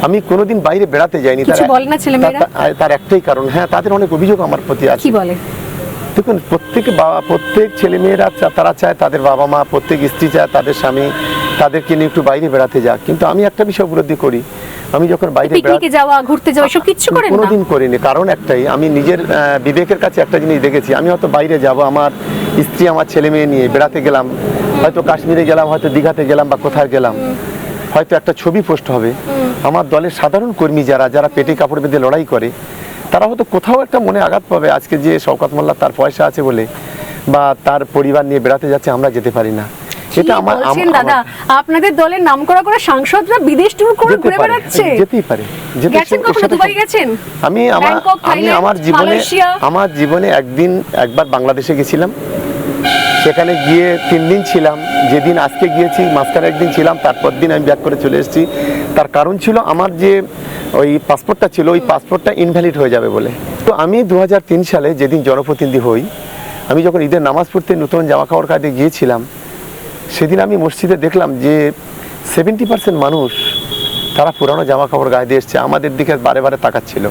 আমি কোনোদিন বাইরে বেড়াতে যাইনি। কিছু বলে না ছেলেমেয়েরা? তার একটাই কারণ, হ্যাঁ, তাদের অনেক অভিযোগ আমার প্রতি আছে। কি বলে? দেখুন, প্রত্যেক ছেলে মেয়েরা তারা চায় তাদের বাবা মা, প্রত্যেক স্ত্রী চায় তাদের স্বামী তাদেরকে নিয়ে একটু বাইরে বেড়াতে যাক, কিন্তু আমি একটা বিষয় উপলব্ধি করি, আমি যখন বাইরে পিকনিকে যাওয়া, ঘুরতে যাওয়া, এসব কিচ্ছু করেন না? কোনোদিন করিনি। কারণ একটাই, আমি নিজের বিবেকের কাছে একটা জিনিস দেখেছি, আমি হয়তো বাইরে যাব, আমার স্ত্রী আমার ছেলে মেয়ে নিয়ে বেড়াতে গেলাম, হয়তো কাশ্মীরে গেলাম, হয়তো দীঘাতে গেলাম, বা কোথায় গেলাম, হয়তো একটা ছবি পোস্ট হবে, আমার দলের সাধারণ কর্মী যারা পেটে কাপড় বেঁধে লড়াই করে, তারা হয়তো কোথাও একটা মনে আঘাত পাবে, আজকে যে শওকত মোল্লা তার পয়সা আছে বলে বা তার পরিবার নিয়ে বেড়াতে যাচ্ছে, আমরা যেতে পারি না। এটা আমার দাদা, আপনাদের দলের নামকরা করে সাংসদরা বিদেশ ট্যুর করে ঘুরে বেড়াচ্ছে। যেতেই পারে। গেছেন কখনো দুবাই গেছেন? আমি আমার জীবনে একবার বাংলাদেশে গেছিলাম, সেখানে গিয়ে 3 দিন ছিলাম। যেদিন আজকে গিয়েছি মাঝখানে একদিন ছিলাম, তারপর দিন আমি ব্যাক করে চলে এসেছি। তার কারণ ছিল আমার যে ওই পাসপোর্টটা ছিল, ওই পাসপোর্টটা ইনভ্যালিড হয়ে যাবে বলে। তো আমি 2003 সালে যেদিন জনপ্রতিনিধি হই, আমি যখন ঈদের নামাজ পড়তে নতুন জামা কাপড় কাটে গিয়েছিলাম, সেদিন আমি মসজিদে দেখলাম যে 70% মানুষ তারা পুরানো জামা কাপড় গায়ে দিয়ে এসছে, আমাদের দিকে বারে বারে তাকাচ্ছিল।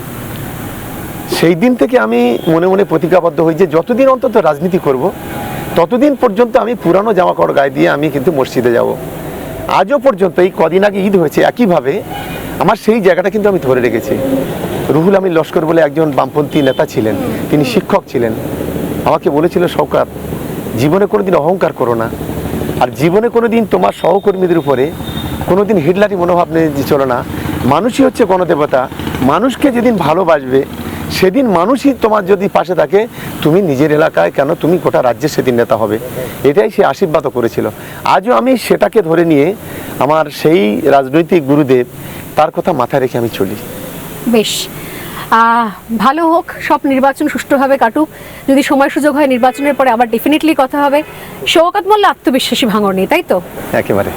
সেই দিন থেকে আমি মনে মনে প্রতিজ্ঞাবদ্ধ হই যে যতদিন অন্তত রাজনীতি করব, ততদিন পর্যন্ত আমি পুরানো জামা কাপড় গায়ে দিয়ে আমি কিন্তু মসজিদে যাব। আজও পর্যন্ত, এই কদিন আগে ঈদ হয়েছে, একইভাবে আমার সেই জায়গাটা কিন্তু আমি ধরে রেখেছি। রুহুল আমিন লস্কর বলে একজন বামপন্থী নেতা ছিলেন, তিনি শিক্ষক ছিলেন, আমাকে বলেছিল, শওকত, জীবনে কোনোদিন অহংকার করো না, আর জীবনে কোনোদিন তোমার সহকর্মীদের উপরে কোনোদিন হিটলারি মনোভাব নিয়ে চলো না। মানুষই হচ্ছে গণদেবতা, মানুষকে যেদিন ভালোবাসবে সেদিন মানুষই তোমার যদি পাশে থাকে, তুমি নিজের এলাকায় কেন, তুমি গোটা রাজ্যে সেদিন নেতা হবে। এটাই সে আশীর্বাদও করেছিল। আজও আমি সেটাকে ধরে নিয়ে আমার সেই রাজনৈতিক গুরুদেব, তার কথা মাথায় রেখে আমি চলি। বেশ, ভালো হোক, সব নির্বাচন সুষ্ঠুভাবে কাটুক। যদি সময় সুযোগ হয় নির্বাচনের পরে আবার ডেফিনেটলি কথা হবে। শওকত মোল্লা আত্মবিশ্বাসী ভাঙর নেই, তাই তো? একেবারে।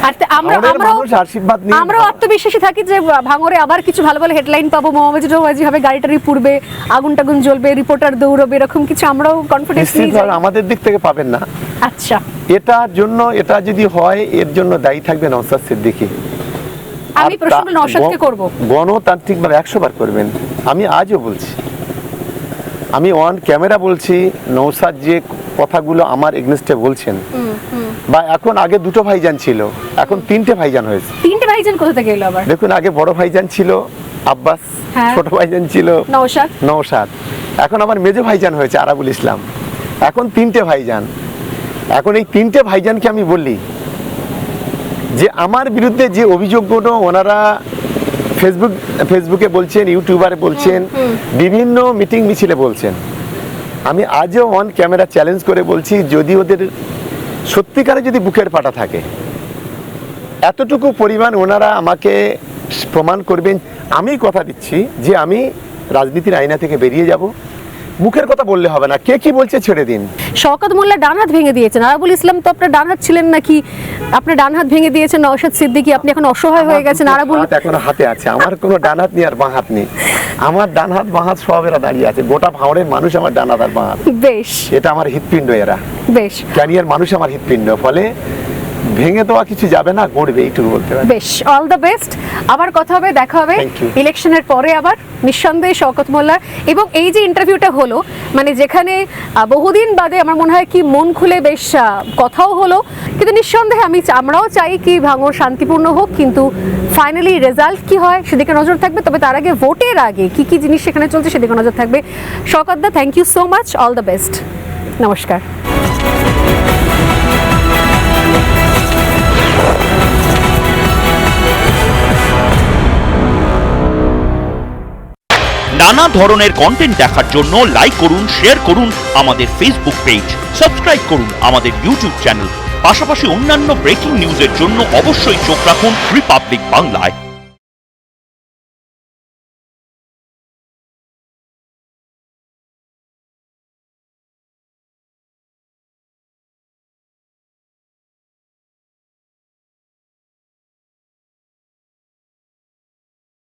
আর আমাদের মানুষ আশীর্বাদ নিয়ে আমরাও আত্মবিশ্বাসী থাকি যে ভাঙরে আবার কিছু ভালো ভালো হেডলাইন পাবো, মোহাম্মদ হবে, গাড়িটারি পুড়বে, আগুন টাগুন জ্বলবে, রিপোর্টার দৌড়বে, এরকম কিছু আমরাও কনফিডেন্স নিয়ে যাই। নিশ্চিতভাবে আমাদের দিক থেকে পাবেন না। আচ্ছা, এটার জন্য, এটা যদি হয় এর জন্য দায়ী থাকবে নওশাদ সিদ্দিকী। আমি প্রশ্ন নওশাদকে করব। গণতান্ত্রিক ভাবে 100 বার করবেন। আমি আজও বলছি, আমি অন ক্যামেরা বলছি, নওশাদ যে কথাগুলো আমার এগনেস্টে বলছেন, বা এখন আগে 2টো ভাইজান ছিল, এখন 3টে ভাইজান হয়েছে। 3টে ভাইজান কোথা থেকে এলো আবার? দেখুন, আগে বড় ভাইজান ছিল আব্বাস, হ্যাঁ। ছোট ভাইজান ছিল নওশাদ, এখন আবার মেজো ভাইজান হয়েছে আরাবুল ইসলাম, এখন 3টে ভাইজান। এখন এই 3টে ভাইজানকে আমি বললি যে আমার বিরুদ্ধে যে অভিযোগগুলো ওনারা ফেসবুকে বলছেন, ইউটিউবারে বলছেন, বিভিন্ন মিটিং মিছিলে বলছেন, আমি আজও অন ক্যামেরা চ্যালেঞ্জ করে বলছি, যদি ওদের সত্যিকারে যদি বুকের পাটা থাকে, এতটুকু পরিমাণ ওনারা আমাকে প্রমাণ করবেন, আমি কথা দিচ্ছি যে আমি রাজনীতির আয়না থেকে বেরিয়ে যাব। মুখের কথা বললে হবে না, কে কি বলছে ছেড়ে দিন। শওকত মোল্লা ডান হাত ভেঙে দিয়েছেন, আরাবুল ইসলাম তো আপনার ডান হাত ছিলেন নাকি? আপনি ডান হাত ভেঙে দিয়েছেন নওশাদ সিদ্দিকী, আপনি এখন অসহায় হয়ে গেছেন। আরাবুল এখন হাতে আছে, আমার কোনো ডান হাত নেই আর বাঁ হাত নেই। আমার ডান হাত বাঁ হাত সবেরা দাঁড়িয়ে আছে, গোটা ভাঙড়ের মানুষ আমার ডান হাত আর বাঁ হাত। বেশ, এটা আমার হৃৎপিণ্ড, এরা বেশ ক্যানিয়ার মানুষ আমার হৃৎপিণ্ড, ফলে ভেঙে দেওয়া কিছু যাবে না, গড়বে, এইটুকু বলতে পারি। বেশ, অল দ্য বেস্ট। আবার কথা হবে, দেখা হবে Thank you. ইলেকশনের পরে আবার নিঃসন্দেহে শওকত মোল্লার। এবং এই যে ইন্টারভিউটা হলো, মানে যেখানে বহুদিন বাদে আমার মনে হয় কি মন খুলে বেশ কথাও হলো, কিন্তু নিঃসন্দেহে আমরাও চাই কি ভাঙড় শান্তিপূর্ণ হোক, কিন্তু ফাইনালি রেজাল্ট কি হয় সেদিকে নজর থাকবে। তবে তার আগে, ভোটের আগে কি কি জিনিস সেখানে চলছে সেদিকে নজর থাকবে। Shaukat da, thank you so much, all the best, নমস্কার। নানা ধরনের কন্টেন্ট দেখার জন্য লাইক করুন, শেয়ার করুন আমাদের ফেসবুক পেজ, সাবস্ক্রাইব করুন আমাদের ইউটিউব চ্যানেল। পাশাপাশি অন্যান্য ব্রেকিং নিউজের জন্য অবশ্যই চোখ রাখুন রিপাবলিক বাংলায়।